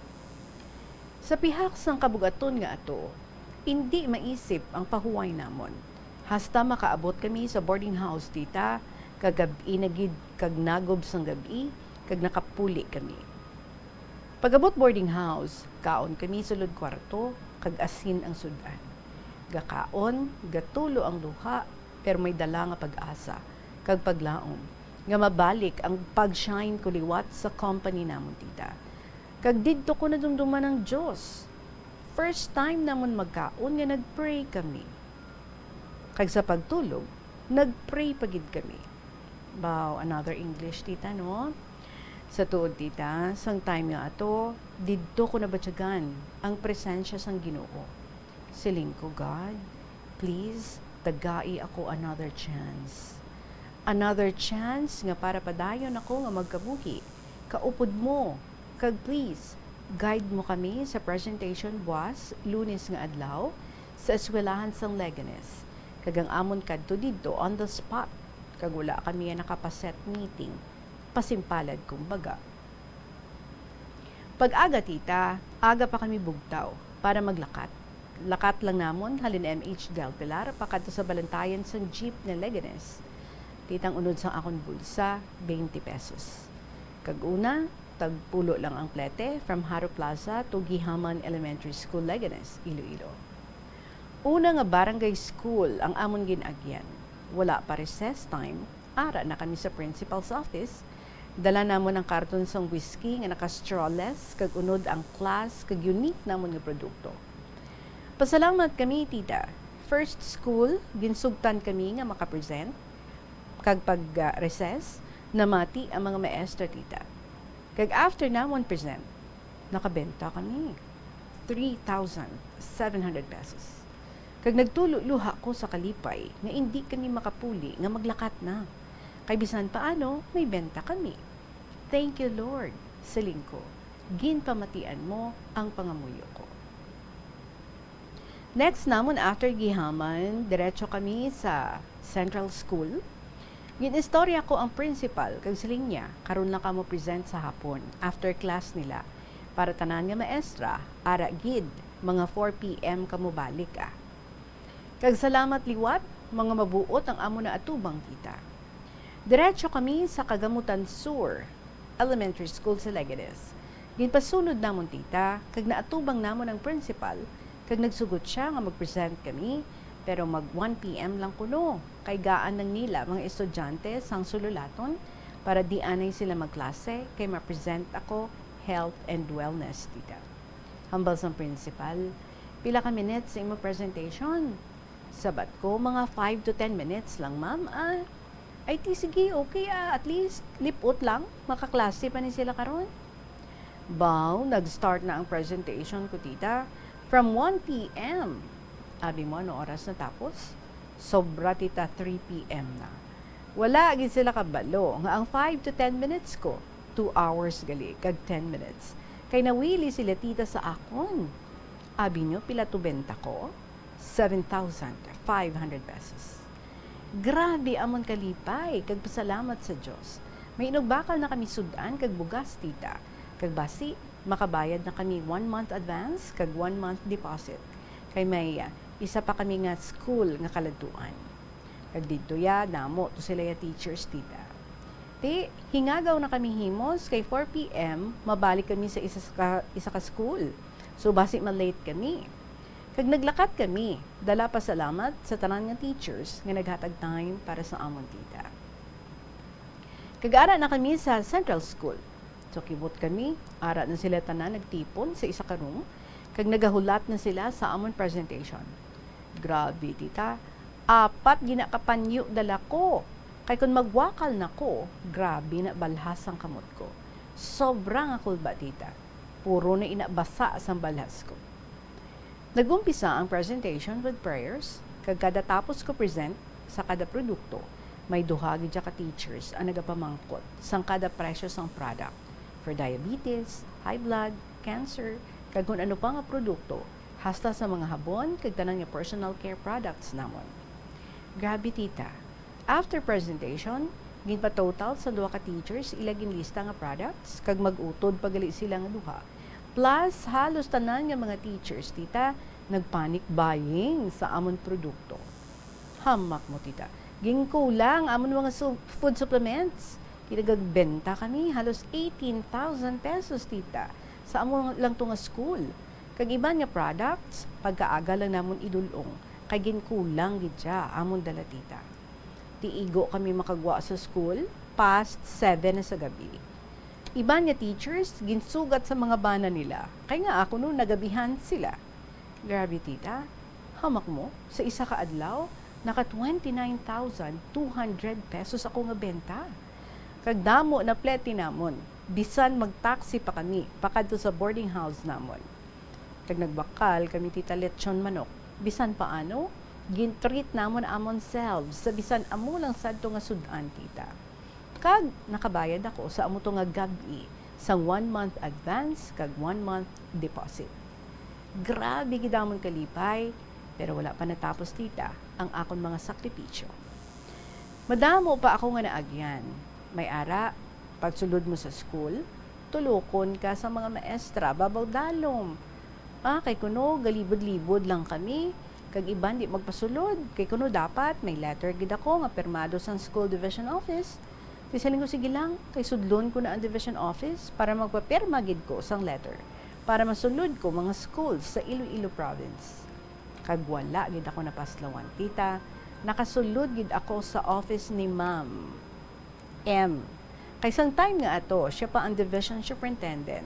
Sa pihak sang kabugaton nga ato, hindi maisip ang pahuway namon. Hasta makaabot kami sa boarding house tita, kag gabi na gid kag nagob sang gabi, kag nakapuli kami. Pagabot boarding house, kaon kami sulod kwarto, kag asin ang sudan. Gakaon, gatulo ang luha, pero may dala nga pag-asa, kag paglaom, nga mabalik ang pag-shine ko liwat sa company namon tita. Kag didto ko nadumduman ng Diyos. First time namon magkaon nga nagpray kami. Kag sa pagtulog, nagpray pagid kami. Wow, another English tita, no? Sa tuod tita, sang time nga ato, didto ko nabatyagan ang presensya sang Ginoo. Siling ko, God, please, tagai ako another chance. Another chance nga para padayon ako nga magkabuhi. Kaupod mo, kag please, guide mo kami sa presentation buwas, Lunes nga adlaw, sa eskwelahan sang Leganes. Kag ang amon kadto didto on the spot, kag wala kami nga nakapaset meeting. Pasimpalad kumbaga. Pag-aga tita, aga pa kami bugtaw para maglakat. Lakat lang namon halin MH Del Pilar pakadto sa balantayan sang jeep na Leganes. Titang unod sang akon bulsa, 20 pesos. Kag una, tagpulo lang ang plete from Haro Plaza to Gihaman Elementary School, Leganes, Iloilo. Una nga barangay school ang amon ginagyan. Wala pa recess time, ara na kami sa principal's office. Dala namon ang karton sang whiskey nga naka-strawless, kag unod ang class, kag unique namon nga produkto. Pasalamat kami, tita. First school, ginsugtan kami nga makapresent. Kag pag-recess, namati ang mga maestra, tita. Kag after namon present, nakabenta kami. 3,700 pesos. Kag nagtulo-luha ko sa kalipay nga hindi kami makapuli nga maglakat na. Kay bisan paano, may benta kami. Thank you, Lord, siling ko. Ginpamatian mo ang pangamuyo ko. Next namon after Gihaman, diretso kami sa Central School. Ginistorya ko ang principal, kag siling niya, karon lang ka mo present sa hapon, after class nila, para tanan nga maestra, ara gid, mga 4 p.m. ka mo balik ah. Kag salamat liwat, mga mabuot ang amo na atubang kita. Diretso kami sa Kagamutan Sur, Elementary School sa Leganes. Ginpasunod namon tita, kag naatubang namon ang principal, kag nagsugot siya nga mag-present kami, pero mag 1 p.m. lang kuno. Kay gaan ng nila mga estudyante sang sululaton para di anay sila magklase, kay ma-present ako health and wellness tita. Hambal sang principal, pila ka minutes sa imong presentation? Sabat ko, mga 5 to 10 minutes lang, ma'am. Ay, sige, okay at least lipot lang, makaklase pa ni sila karon. Baw, nag-start na ang presentation ko, tita, from 1 p.m. Abi mo, ano oras na tapos? Sobra, tita, 3 p.m. na. Wala, agad sila kabalo, nga ang 5 to 10 minutes ko, 2 hours gali, kag 10 minutes. Kay nawili sila, tita, sa akon. Abi nyo, pila to benta ko? 7,500 pesos. Grabe amon kalipay, kag pasalamat sa Dios. May inugbakal na kami sudan kag bugas tita. Kag basi makabayad na kami 1 month advance kag 1 month deposit. Kay may isa pa kami nga school nga kaladtuan. Kag didto ya namo to sila ya teachers tita. Ti hingagaw na kami himos kay 4 p.m. mabalik kami sa isa ka school. So basi ma-late kami. Kag naglakat kami, dala pa salamat sa tanan nga teachers nga naghatag time para sa amon tita. Kag ara na kami sa Central School. So kibot kami, ara na sila tanan nagtipon sa isa ka room, kag nagahulat na sila sa amon presentation. Grabe tita, 4 ginakapanyo dala ko. Kay kung magwakal na ko, grabe na balhas ang kamot ko. Sobrang akul ba tita? Puro na inabasa sa balhas ko. Nagumpisa ang presentation with prayers, kag kada tapos ko present sa kada produkto, may duha gid ka teachers ang nagapamangkot sang kada presyo sang product for diabetes, high blood, cancer, kag kung ano pa nga produkto, hasta sa mga habon kag tanan nga personal care products namon. Grabe tita. After presentation, ginpa total sa duha ka teachers ilagin lista nga products kag mag-utod pagali sila nga duha. Plus halos tanan nga mga teachers tita nagpanic buying sa amon produkto. Hamak mo tita. Gingkulang amon mga food supplements. Kinagagbenta kami halos 18,000 pesos tita sa amon lang to nga school. Kag iban nga products pagkaaga lang namon idulong kay ginkulang gid siya amon dala tita. Tiigo kami makagwa sa school past 7 na sa gabi. Iban nga teachers ginsugat sa mga bana nila. Kay nga ako no nagabihan sila. Grabe tita. Hamak mo sa isa ka adlaw naka 29,200 pesos ako nga benta. Kag damo na pleti namon. Bisan magtaksi pa kami pakadto sa boarding house namon. Kag nagbakal kami tita lechon manok. Bisan paano, gintreat namon amon selves sa bisan amo lang sadto nga sudan tita. Kag nakabayad ako sa amo to nga gabi sang 1 month advance kag 1 month deposit. Grabe gid amon kalipay, pero wala pa natapos tita ang akon mga sakripisyo. Madamo pa ako nga naagyan. May ara, pagsulod mo sa school, tulokon ka sa mga maestra, babaw dalom. Kay kuno, galibod-libod lang kami, kag iban di magpasulod. Kay kuno dapat, may letter gid ako nga permado sa school division office. Tisaling ko sige lang, kay sudlon ko na ang division office para magpaperma gid ko sang letter, para masulod ko mga schools sa Iloilo province. Kag wala gid ako napaslawan tita, nakasulod gid ako sa office ni Ma'am M. Kay sang time nga ato, siya pa ang division superintendent.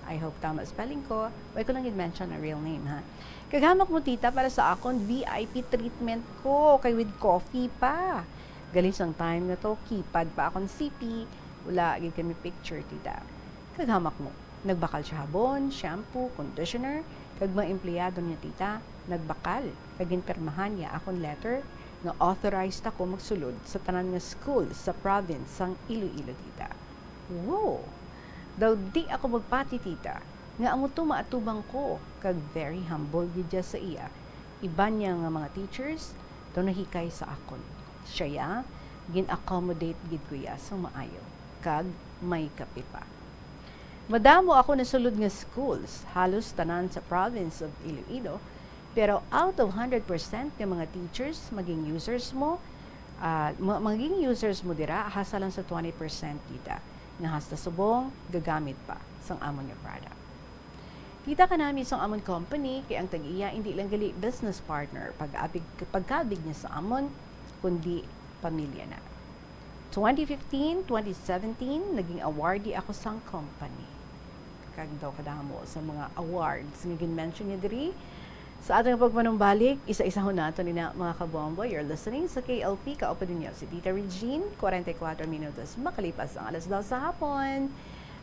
I hope tama spelling ko. Why ko lang i-mention ang real name, ha? Kaghamak mo, tita, para sa akon VIP treatment ko, kay with coffee pa. Galing sang time nga to, keypad pa akon CP. Wala, gid kami picture, tita. Kaghamak mo. Nagbakal siya habon, shampoo, conditioner, kag mga empleyado niya, tita, nagbakal. Kag inpermahan niya akon letter nga authorized ako magsulod sa tanan nga school sa province sang Iloilo, tita. Wow! Daw di ako magpati, tita, nga amo to maatubang ko, kag very humble gid siya sa iya. Iba niya nga mga teachers, daw nahikay sa akon. Siya gin-accommodate gid ko ya sa maayo, kag may kape pa. Madamo ako nasulod nga schools, halos tanan sa province of Iloilo, pero out of 100% ng mga teachers, maging users mo dira, hasa lang sa 20% tita. Nga hasta subong, gagamit pa sang amon nga product. Kita ka namin sang amon company, kay ang tag-iya hindi lang gali business partner, pagkabig niya sa amon, kundi pamilya na. 2015, 2017, naging awardee ako sang company. Kag daw kadamo sa mga awards nga gin-mention niya diri. Sa ating pagmanumbalik, isa-isa ho nato ni na mga kabombo. You're listening sa KLP, Kaupa din niyo si Tita Regine, 44 minutos makalipas ang alas 2 sa hapon.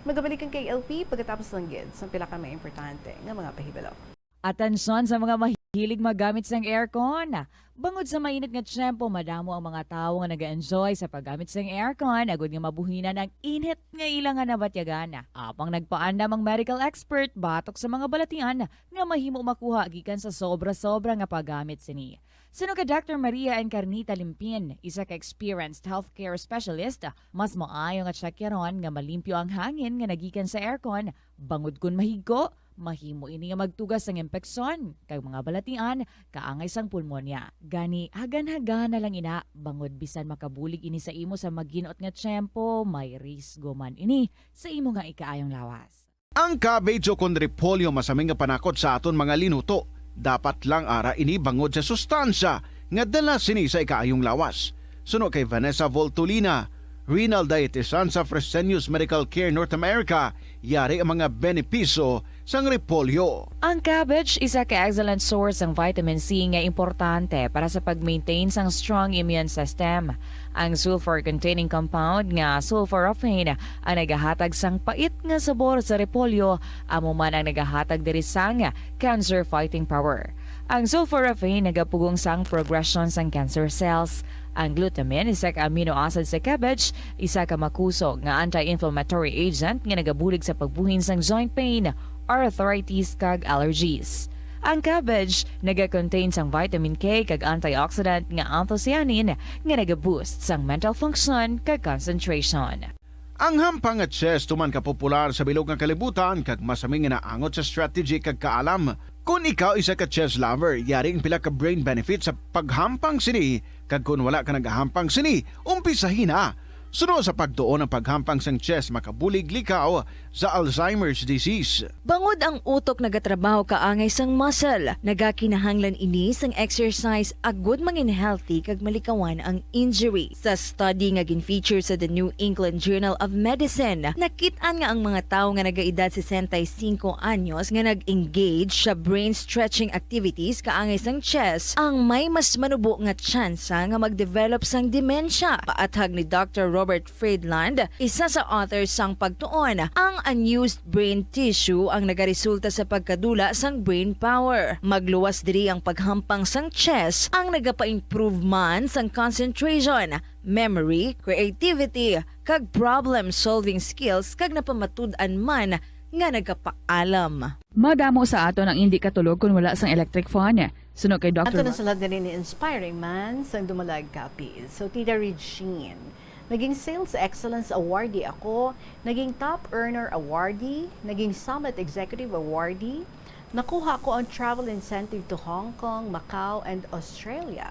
Magabalik ang KLP pagkatapos ng gids, ang pila ka may importante nga mga pahibalo.
Atensyon sa mga mahilig magamit ng aircon. Bangod sa mainit nga tiyempo, madamo ang mga tao nga nag-enjoy sa paggamit ng aircon, agud nga mabuhinan ang init nga ilang nga nabatyagan. Apang nagpaandam ang medical expert batok sa mga balatian nga mahimo makuha gikan sa sobra-sobra nga paggamit sini. Sino ka Dr. Maria Encarnita Limpin, isa ka experienced healthcare specialist, mas maayo nga tsakyaron nga malimpyo ang hangin nga nagikan sa aircon, bangod kun mahigo, mahimo ini nga magtugas ng impeksyon kay mga balatian kaangay sang pulmonya. Gani hagan-hagan na lang ina bangod bisan makabulig ini sa imo sa maginot nga tiyempo, may risgo man ini sa imo nga ikaayong lawas.
Ang cabbage o kung repolyo masaming nga panakot sa aton mga linuto, dapat lang ara ini bangod sa sustansya nga dala sini sa ikaayong lawas. Suno kay Vanessa Voltolina, renal dietitian sa Fresenius Medical Care North America, yari ang mga benepisyo sang repolyo.
Ang cabbage isa ka excellent source ng vitamin C nga importante para sa pag-maintain sang strong immune system. Ang sulfur-containing compound nga sulforaphane ang nagahatag sang pait nga sabor sa repolyo, amo man ang nagahatag diri sang cancer-fighting power. Ang sulforaphane nagapugong sang progression sang cancer cells. Ang glutamine, isa ka amino acid sa cabbage, isa ka makusog nga anti-inflammatory agent nga nagabulig sa pagbuhin sang joint pain, arthritis kag allergies. Ang cabbage naga-contain sang vitamin K kag antioxidant nga anthocyanin nga naga-boost sang mental function kag concentration.
Ang hampang at chess tuman ka popular sa bilog nga kalibutan kag masaming nga naangot sa strategy kag kaalam. Kung ikaw isa ka chess lover, yari ang pila ka brain benefit sa paghampang sini kag kung wala ka nagahampang sini, umpisahin na. Sunod sa pagtuon ng paghampang sang chess makabulig likaw sa Alzheimer's disease.
Bangod ang utok nagatrabaho kaangay sang muscle, nagakinahanglan ini sang exercise agud mangin healthy kag malikawan ang injury. Sa study nga gin-feature sa The New England Journal of Medicine, nakit-an nga ang mga tawo nga nagaedad 65 anyos nga nag-engage sa brain stretching activities kaangay sang chess ang may mas manubo nga tsansa nga mag-develop sang dementia. Paathag ni Dr. Robert Friedland, isa sa authors sang pagtuon, ang unused brain tissue ang nagaresulta sa pagkadula sang brain power. Magluwas diri ang paghampang sang chess ang nagapa-improve man sang concentration, memory, creativity, kag problem-solving skills kag napamatud-an man nga nagapaalam.
Madamo sa ato ang hindi katulog kung wala sang electric fan. Sunod kay Dr.
Ato na salad din ni Inspiring Man sang Dumalag Copies. So, Tita Regine, naging Sales Excellence Awardee ako, naging Top Earner Awardee, naging Summit Executive Awardee, nakuha ko ang travel incentive to Hong Kong, Macau, and Australia.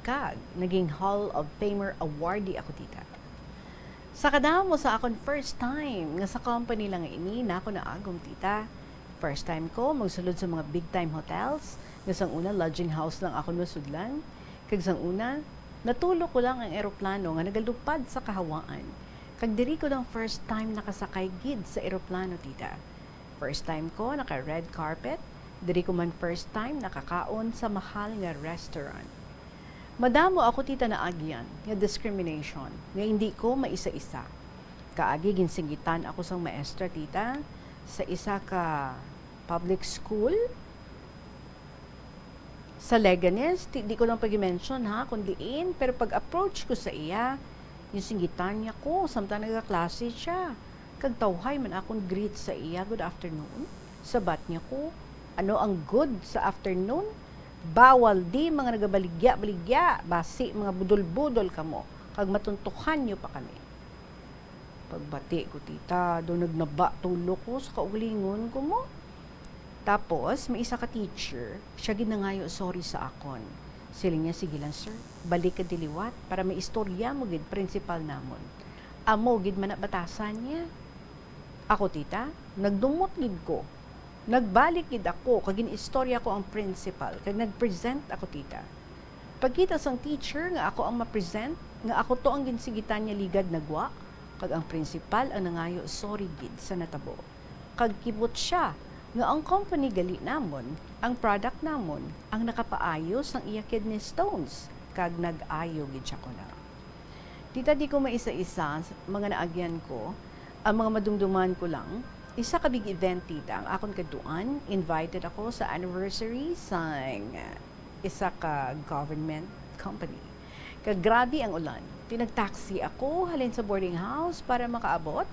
Kag, naging Hall of Famer Awardee ako, tita. Sa kadamo sa akong first time, nga sa company lang ini, na ako naagom, tita. First time ko, magsulod sa mga big time hotels, nga sang una, lodging house lang ako masudlan. Kag sang una, natulog ko lang ang eroplano nga nagalupad sa kahawaan. Kag diri ko lang first time nakasakay gid sa eroplano, tita. First time ko naka-red carpet, diri ko man first time nakakaon sa mahal nga restaurant. Madamo ako, tita, na agyan nga discrimination nga hindi ko maisa-isa. Kaagi ginsingitan ako sang maestra, tita, sa isa ka public school sa Leganes, di ko lang pag-mention ha, kundiin, pero pag-approach ko sa iya, yung singgitan niya ko, samtang nagkaklase siya. Kagtawhay man akong greet sa iya, good afternoon. Sabat niya ko, ano ang good sa afternoon? Bawal di mga nagabaligya-baligya, basi mga budol-budol kamo, kag matuntukan niyo pa kami. Pagbati ko, tita, doon nagnaba tulo ko sa kaulingon ko mo. Tapos, may isa ka teacher, siya ginangayo sorry sa akon. Sila niya, sige lang sir, balik ka diliwat para may istorya mo gid principal namon. Amo gid man batasan niya. Ako, tita, nagdumot gid ko. Nagbalik gid ako, kag istorya ko ang principal, kag nagpresent ako, tita. Pagkita sang teacher nga ako ang ma-present, nga ako to ang ginsigitan niya ligad nagwa, kag ang principal ang nangayo sorry gid sa natabo. Kag kibot siya, nga ang company gali namon, ang product namon, ang nakapaayos ng iya kidney stones, kag nag-ayo gid siya ko na. Tita, di ko maisa-isa, mga naagyan ko, ang mga madumduman ko lang, isa ka big event, tita, ang akon kaduan, invited ako sa anniversary sang isa ka government company. Kag grabe ang ulan, tinag-taxi ako halin sa boarding house para makaabot.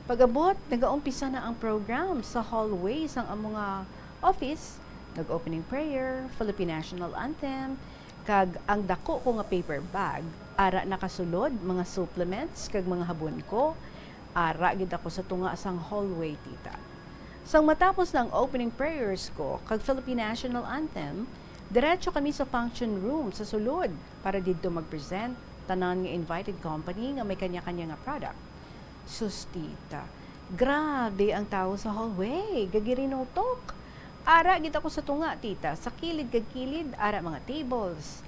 Pag-abot, nag-aumpisa na ang program sa hallway sang mga office, nag-opening prayer, Philippine National Anthem, kag ang dako ko nga paper bag, ara nakasulod, mga supplements, kag mga habon ko, ara gid ako sa tunga sang hallway, tita. Sang matapos ng opening prayers ko, kag Philippine National Anthem, diretso kami sa function room sa sulod para dito mag-present tanan nga invited company nga may kanya-kanya nga product. Sus, tita, grabe ang tao sa hallway, gagirinotok. Ara gid ako sa tunga, tita, sa kilid kag kilid, ara mga tables.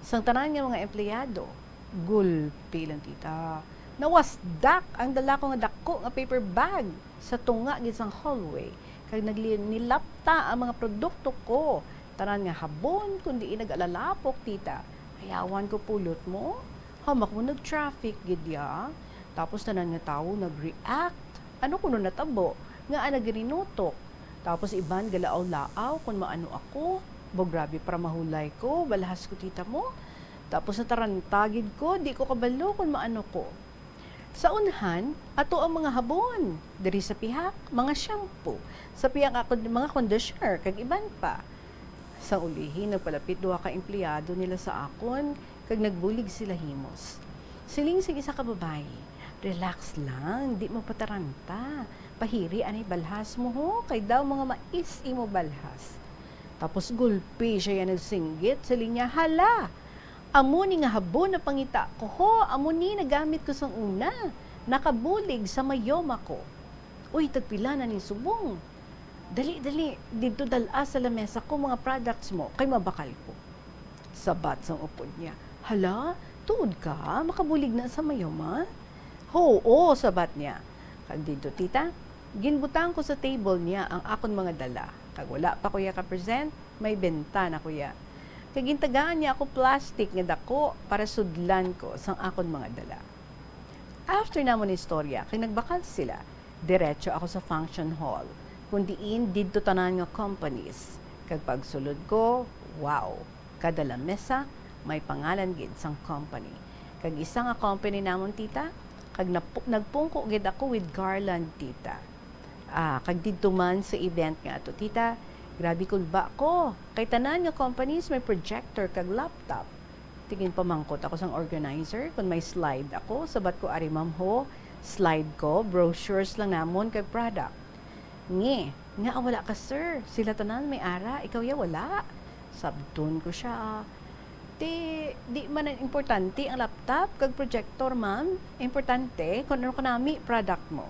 Sang tanan nga mga empleyado, gulpi lang, tita. Nawasdak ang dala ko nga dako nga paper bag sa tunga gid sang hallway. Kag nilapta ang mga produkto ko. Tanan nga habon kundi nag-alalapok tita. Ayawan ko pulot mo. Hamak mo nag-traffic gid ya. Tapos tanan nga tawo nag-react. Ano kuno natabo nga nagrinutok. Tapos iban galaaw-laaw kung maano ako. Bo grabe para mahulay ko, balahas ko tita mo. Tapos natarantagid ko, di ko kabalo kung maano ko. Sa unhan, ato ang mga habon. Diri sa pihak, mga shampoo. Sa pihak ako mga conditioner, kag iban pa. Sa ulihin, nagpalapit duha ka empleyado nila sa akon, kag nagbulig sila himos. Siling sige sa kababae, relax lang, di mo pataranta. Pahiri anay balhas mo ho, kay daw mga mais imo balhas. Tapos gulpi siya yan nagsinggit sa linya, hala! Amo ni nga habon na pangita ko ho, amo ni nagamit ko sang una. Nakabulig sa mayoma ko. Uy, tagpila na ni subong. Dali, dito dala sa lamesa ko mga products mo, kay mabakal ko. Sabat sang upod niya. Hala, tuod ka, makabulig na sa mayoma? Oo, sabat niya. Kag dito, tita, ginbutang ko sa table niya ang akon mga dala. Kag wala pa kuya ka-present, may benta na kuya. Kagintagaan niya ako plastic nga dako para sudlan ko sang akon mga dala. After namon istorya, kay nagbakal sila, diretso ako sa function hall. Kundiin didto tanan nga companies. Kag pagsulod ko, wow, kada lamesa may pangalan gid sang company. Kag isa nga company namon tita, kag nagpungko gid ako with garland tita. Kag didto man sa event nga ato tita, grabe kulba ko. Kay tanan nga companies may projector kag laptop. Tingin pamangkot ako sang organizer kung may slide ako. Sabat ko ari ma'am ho, slide ko, brochures lang namon kay product. Nga wala ka sir. Sila tanan may ara, ikaw ya wala. Sabton ko siya. Di man ang importante ang laptop kag projector ma'am. Importante kung ano kanami product mo.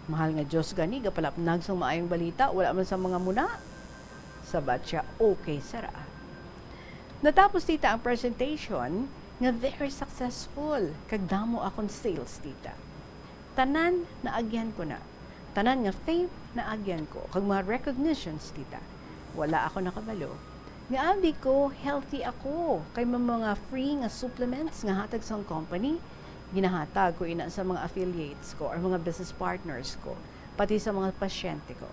Mahal nga Diyos gani, gapalapnag sa maayong balita, wala man sa mga muna. Sabat siya, okay, sara. Natapos tita ang presentation, nga very successful. Kagdamo akong sales tita. Tanan, naagyan ko na. Tanan nga fame, naagyan ko. Kag mga recognitions tita. Wala ako nakabalo. Nga abi ko, healthy ako. Kay mga free nga supplements nga hatag sa company, ginahatag ko ina sa mga affiliates ko or mga business partners ko, pati sa mga pasyente ko.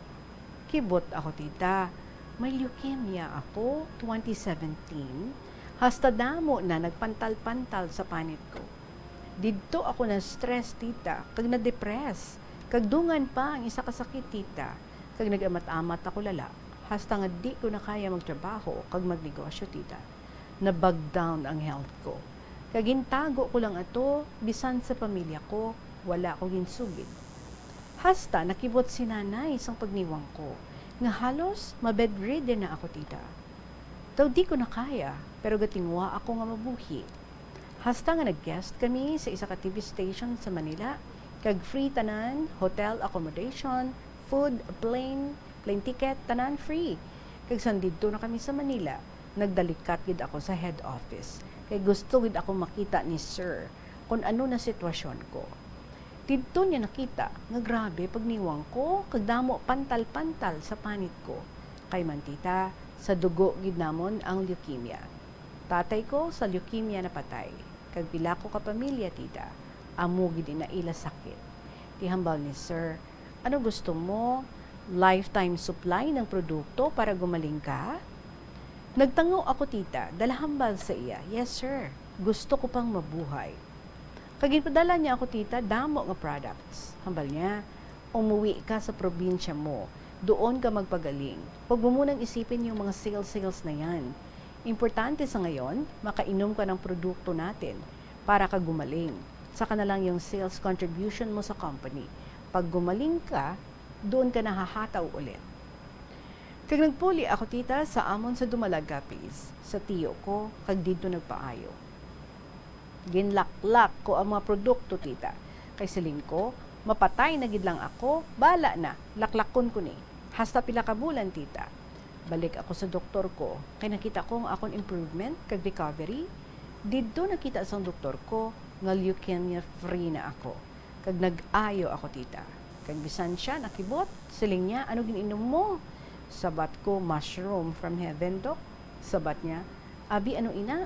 Kibot ako tita, may leukemia ako, 2017, hasta damo na nagpantal-pantal sa panit ko. Didto ako na stress tita, kag na-depress, kag dungan pa ang isa kasakit tita, kag nag-amat-amat ako lala, hasta nga di ko na kaya magtrabaho, kag magnegosyo tita. Nabag down ang health ko. Kagintago ko lang ato, bisan sa pamilya ko, wala ko ginsugid. Hasta nakibot si nanay isang pagniwang ko, nga halos mabedridden na ako tita. Daw di ko na kaya, pero gatingwa ako nga mabuhi. Hasta nga nag-guest kami sa isa ka TV station sa Manila, kag free tanan, hotel accommodation, food, plane ticket, tanan free. Kag sandito na kami sa Manila, nagdalikat gid ako sa head office. Kay gusto gid ako makita ni sir kung ano na sitwasyon ko. Dito niya nakita nga grabe pagniwang ko, kagdamo pantal-pantal sa panit ko. Kay man tita, sa dugo gid namon ang leukemia. Tatay ko sa leukemia napatay. Kag pila ko ka pamilya tita, amo gid na ila sakit. Tihambal ni sir, ano gusto mo? Lifetime supply ng produkto para gumaling ka? Nagtango ako tita, dalahambal sa iya. Yes sir, gusto ko pang mabuhay. Kaginpadala niya ako tita, damo nga products. Hambal niya, umuwi ka sa probinsya mo. Doon ka magpagaling. Huwag mo munang isipin yung mga sales na yan. Importante sa ngayon, makainom ka ng produkto natin para ka gumaling. Saka na lang yung sales contribution mo sa company. Pag gumaling ka, doon ka nahahataw ulit. Kag nagpuli ako tita sa amon sa Dumalagapis, sa tiyo ko, kag dito nagpaayo. Ginlaklak ko ang mga produkto tita. Kay siling ko, mapatay na gid lang ako, bala na, laklakon ko ni. Hasta pila ka bulan tita. Balik ako sa doktor ko, kay nakita ko ang akong improvement kag recovery. Didto nakita sa doktor ko, nga leukemia free na ako. Kag nag-ayo ako tita. Kag bisan siya nakibot, siling niya, ano gininom mo? Sabat ko, mushroom from heaven, dok. Sabat niya, abi ano ina?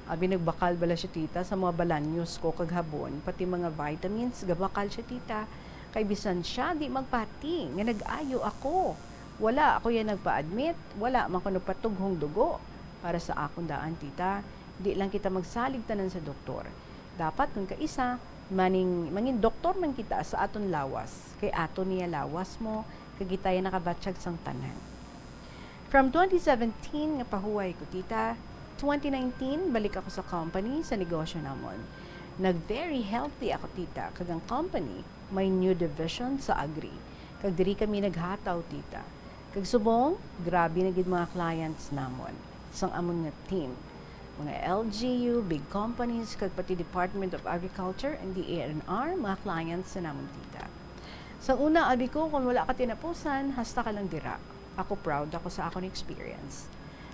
Abi nagbakal bala siya tita sa mga balanyos ko kaghabon, pati mga vitamins, gabakal siya tita. Kay bisan siya, di magpati, nga nag-ayo ako. Wala ako yan nagpa-admit, wala man ko nagpatughong dugo. Para sa akong daan tita, di lang kita magsalig tanan sa doktor. Dapat kung kaisa, mangin doktor man kita sa aton lawas. Kay aton niya lawas mo, kagitay nakabatsyag sang tanan. From 2017 nga pahuway ko tita, 2019 balik ako sa company sa negosyo namon. Nag-very healthy ako tita, kag ang company may new division sa agri. Kag diri kami naghataw tita. Kag subong, grabe na gid mga clients namon. Sang amon nga team. Mga LGU, big companies, kag pati Department of Agriculture and the ANR, mga clients sa namon tita. Sa una, abi ko, kung wala ka tinapusan, hasta ka lang dira. Ako proud ako sa akong experience.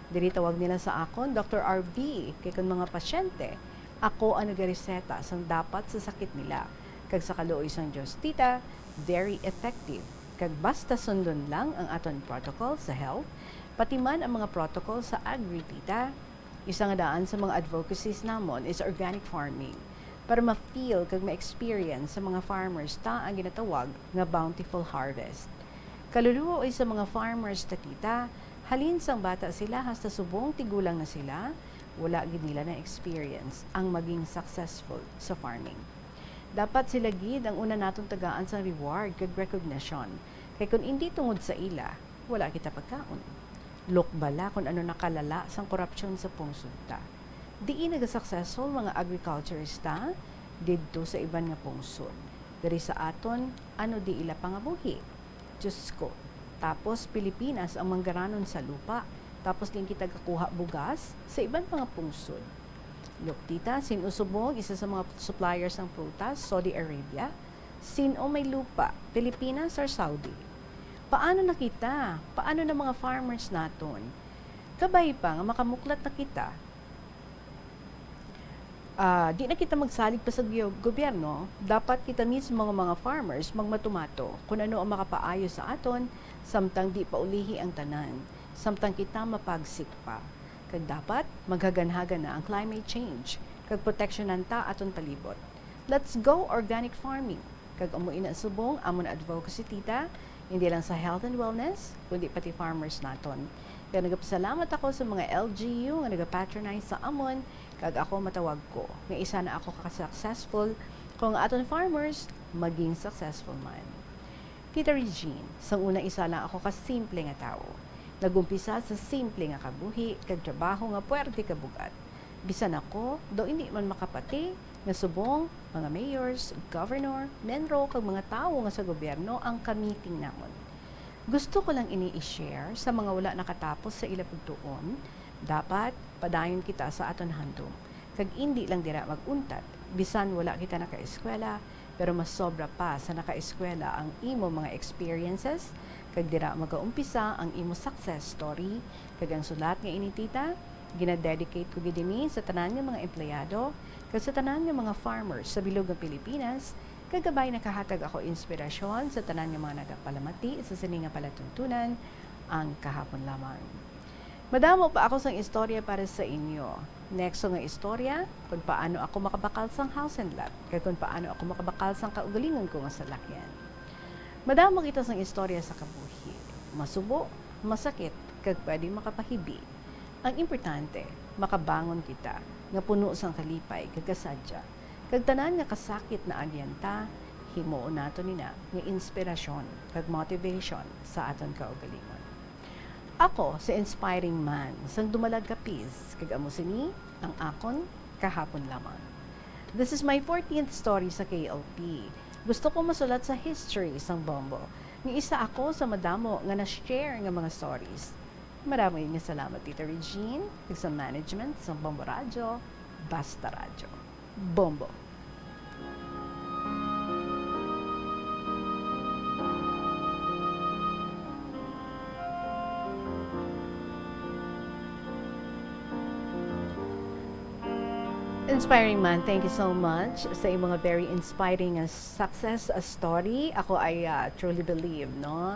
Diri tawag nila sa akon, Dr. RV, kay kung mga pasyente, ako ang nagareseta sang dapat sa sakit nila. Kag sa kaluoy sang Diyos, tita, very effective. Kag basta sundon lang ang aton protocol sa health, pati man ang mga protocol sa agri, tita. Isang daan sa mga advocacies namon is organic farming para ma-feel kag ma-experience sa mga farmers ta ang ginatawag nga bountiful harvest. Kaluluwa ay sa mga farmers ta tita, halin sang bata sila hasta subong tigulang na sila, wala gid nila na experience ang maging successful sa farming. Dapat sila gid ang una natong tagaan sa reward kag recognition. Kay kung hindi tungod sa ila, wala kita pagkaon. Look bala kung ano nakalala sang korupsyon sa pungsod ta. Diin naga-successful mga agriculturista didto sa iban nga pungsod. Dari sa aton, ano di ila pangabuhi. Diyos ko. Tapos Pilipinas ang manggaranon sa lupa. Tapos din kita kakuha bugas sa iban mga pungsod. Look tita, sinusubog isa sa mga suppliers ng prutas, Saudi Arabia. Sino may lupa, Pilipinas or Saudi? Paano na kita? Paano na mga farmers naton? Kabay pa nga makamuklat na kita. Di na kita magsalig pa sa gobyerno, dapat kita mismo mga farmers magmatumato kung ano ang makapaayo sa aton, samtang di pa ulihi ang tanan, samtang kita mapagsik pa. Kag dapat maghaganhagan na ang climate change, kag proteksyonan ta aton palibot. Let's go organic farming. Kag umuin na subong amon advocacy tita, hindi lang sa health and wellness, kundi pati farmers naton. Kaya nagpasalamat ako sa mga LGU nga nagapatronize sa amon, kag ako matawag ko nga isa na ako successful kung aton farmers maging successful man. Tita Regine, sang una isa lang ako kasimple nga tao. Nagumpisa sa simple nga kabuhi, kag trabaho nga puwerte kabugat. Bisan ako, do hindi man makapati, nga subong, mga mayors, governor, menro, kag mga tao nga sa gobyerno ang kamiting namon. Gusto ko lang ini-share sa mga wala nakatapos sa ila pagtuon, dapat padayon kita sa aton handom. Kag hindi lang dira maguntat, bisan wala kita naka-eskwela, pero mas sobra pa sa naka-eskwela ang imo mga experiences, kag dira magaumpisa ang imo success story, kag ang sulat nga ini tita, ginadedicate ko gid ini sa tanan nga mga empleyado, kag sa tanan nga mga farmers sa bilog nga Pilipinas, kagabay nakahatag ako inspirasyon sa tanan nga mga nagapalamati sa sini nga palatuntunan ang kahapon lamang. Madamo pa ako sang istorya para sa inyo. Next nga istorya, kung paano ako makabakal sang house and lot, kag kung paano ako makabakal sang kaugalingon ko nga salakyan. Madamo kita sang istorya sa kabuhi. Masubo, masakit, kag pwede makapahibi. Ang importante, makabangon kita, nga puno sang kalipay, kag kasadya. Kag tanan nga kasakit na agyanta, himuon nato nina nga inspirasyon, kag motivation sa aton kaugalingon. Ako, si inspiring man, sang dumalag kapis, kag amo sini, ang akon kahapon lamang. This is my 14th story sa KLP. Gusto ko masulat sa history sang Bombo. Ni isa ako sa madamo nga na-share nga mga stories. Maraming nga salamat, Tita Regine, sa management sang Bombo Radyo, Basta Radyo. Bombo. Inspiring man, thank you so much sa iyong mga very inspiring success story. Ako ay truly believe, no?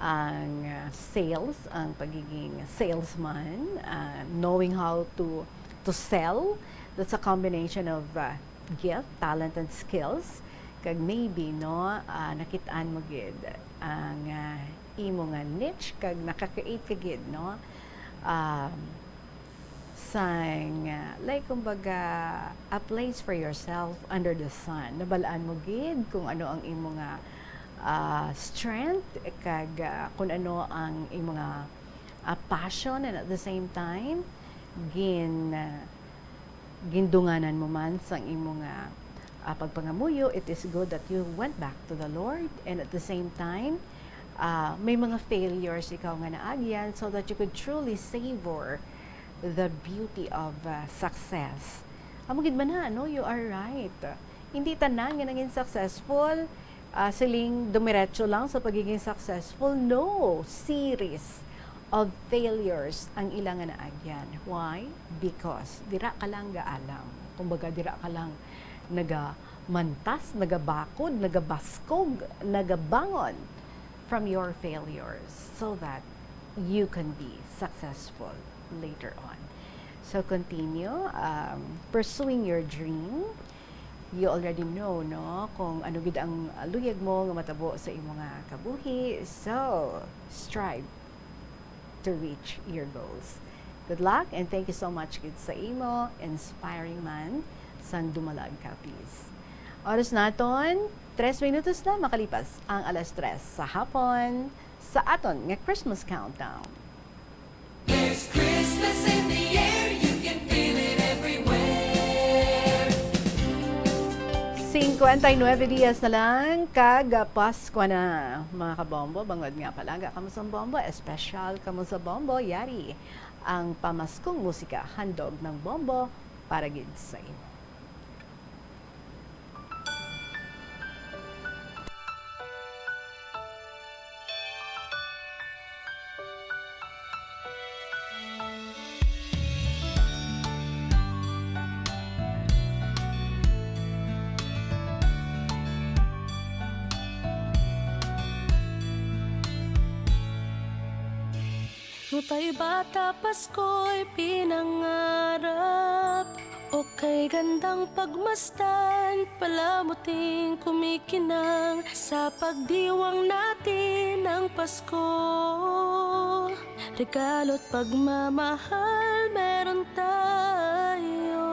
Ang sales, ang pagiging salesman, knowing how to sell, that's a combination of gift, talent, and skills. Kag maybe, no, nakitaan mo gid ang imo nga niche, kag nakaka-create ka gid, no? Sang like kumbaga a place for yourself under the sun. Nabalaan mo gid kung ano ang imo nga strength, kag kung ano ang imo nga passion, and at the same time gindunganan mo man sang imo nga pagpangamuyo. It is good that you went back to the Lord, and at the same time may mga failures ikaw nga naagyan, so that you could truly savor the beauty of success. Amugid man na, no? You are right. Hindi tanan nga naging successful, siling dumiretso lang sa pagiging successful. No, series of failures ang ilang nga naagyan. Why? Because dira ka lang gaalam. Kumbaga dira ka lang nagamantas, nagabakod, nagabaskog, nagabangon from your failures, so that you can be successful later on. So continue pursuing your dream. You already know, no, kung ano gid ang luyag mo nga matabo sa imo nga kabuhi. So strive to reach your goals. Good luck, and thank you so much gid sa imo inspiring man sang Dumalag ka, please. Oras naton 3 minutos na makalipas ang 3:00 sa hapon sa aton nga Christmas countdown.
There's Christmas in the air, you can feel it everywhere.
59 días na lang kag Pasko na, mga kabombo. Bangod nga palaga kamo sa bombo, espesyal kamo sa bombo, yari ang pamaskong musika, handog ng bombo para gid sa inyo.
Ngutay bata Pasko'y pinangarap, o kay gandang pagmasdan, palamuting kumikinang sa pagdiwang natin ng Pasko. Regalo't pagmamahal meron tayo.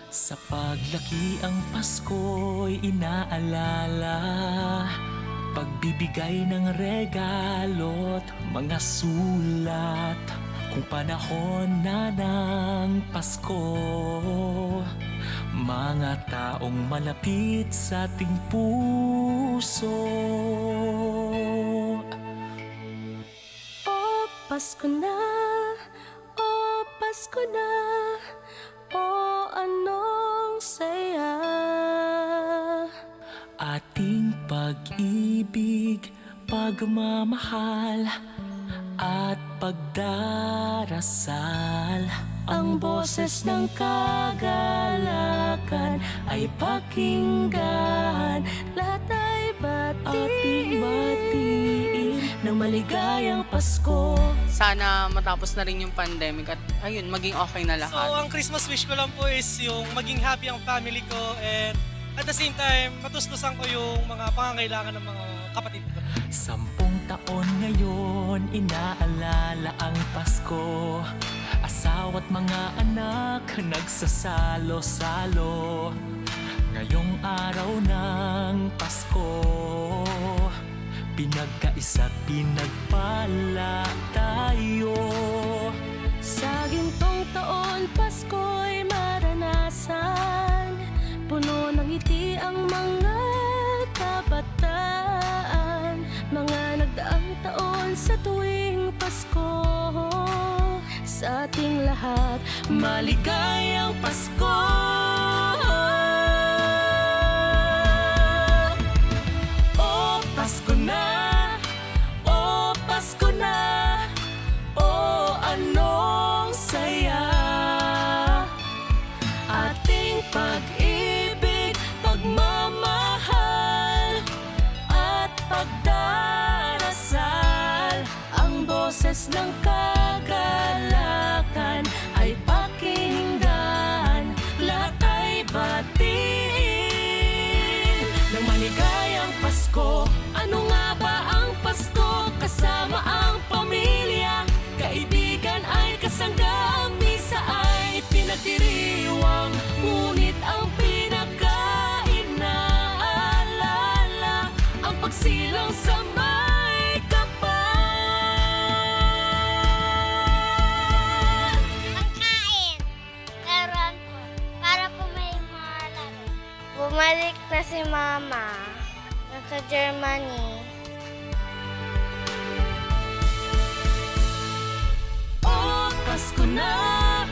Sa paglaki ang Pasko'y inaalala, pagbibigay ng regalo't mga sulat. Kung panahon na ng Pasko, mga taong malapit sa ating puso.
O Pasko na, o Pasko na, o anong saya.
Ating pag-ibig, pagmamahal at pagdarasal.
Ang boses ng kagalakan ay pakinggan. Lahat ay
ating batiin ng maligayang Pasko.
Sana matapos na rin yung pandemic at ayun, maging okay na lahat.
So, ang Christmas wish ko lang po is yung maging happy ang family ko, and at the same time, matustusan ko yung mga pangangailangan ng mga kapatid ko.
10 taon ngayon, inaalala ang Pasko. Asawa't mga anak, nagsasalo-salo. Ngayong araw ng Pasko, pinagkaisa't pinagpala tayo.
Sa gintong taon, Pasko'y maranasan. Puno ng ngiti ang mga kabataan. Mga nagdaang taon sa tuwing Pasko. Sa ating lahat, maligayang Pasko.
O Pasko na, o Pasko na, o anong saya.
boses ng kagalakan ay pakinggan, lahat ay batiin ng maligayang Pasko. Ano nga ba ang Pasko? Kasama ang pamilya, kaibigan ay kasangga, ang misa ay pinagdiriwang, ngunit ang pinaka-inaalala ang pagsilang sa may kapal.
Pagkain, laruan po, para po may mga laro. Bumalik na si Mama, nasa Germany.
Oh, Pasko na!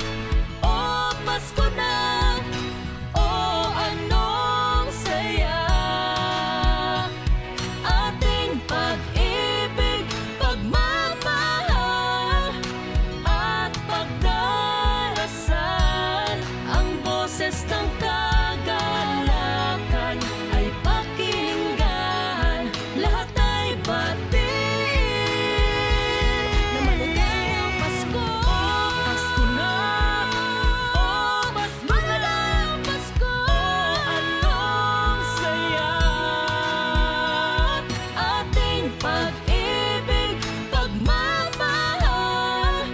Oh, Pasko na! Oh, anong saya! Ating pag-ibig, pagmamahal, at pagdarasal. Ang boses ng kagalakan ay pakinggan, lahat ay batiin na maligayang Pasko. Pasko na! Oh, Pasko na! Pasko! Anong saya! Ating pag-ibig, pagmamahal,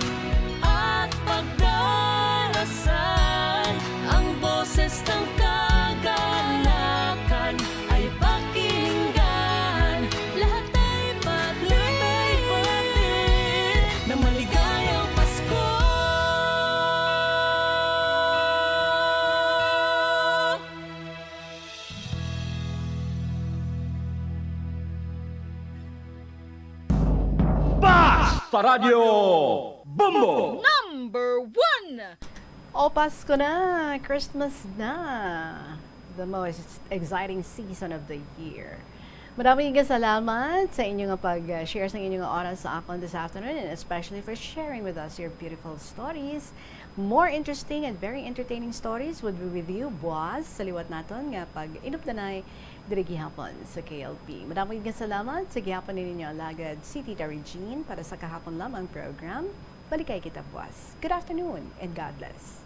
at pagdarasal. Ang boses ng kagalakan ay pakinggan, lahat ay batiin na maligayang Pasko.
Basta Radio Bombo!
Number 1! O Pasko na! Christmas na! The most exciting season of the year. Maraming salamat sa inyong pag-share sa inyong oras sa akon this afternoon, and especially for sharing with us your beautiful stories. More interesting and very entertaining stories would be with you, buwas, sa liwat naton nga pag-inupdanay diri gihapon sa KLP. Maraming salamat sa gihapon ninyo alagad si Tita Regine para sa kahapon lamang program. Balikay kita buwas. Good afternoon and God bless.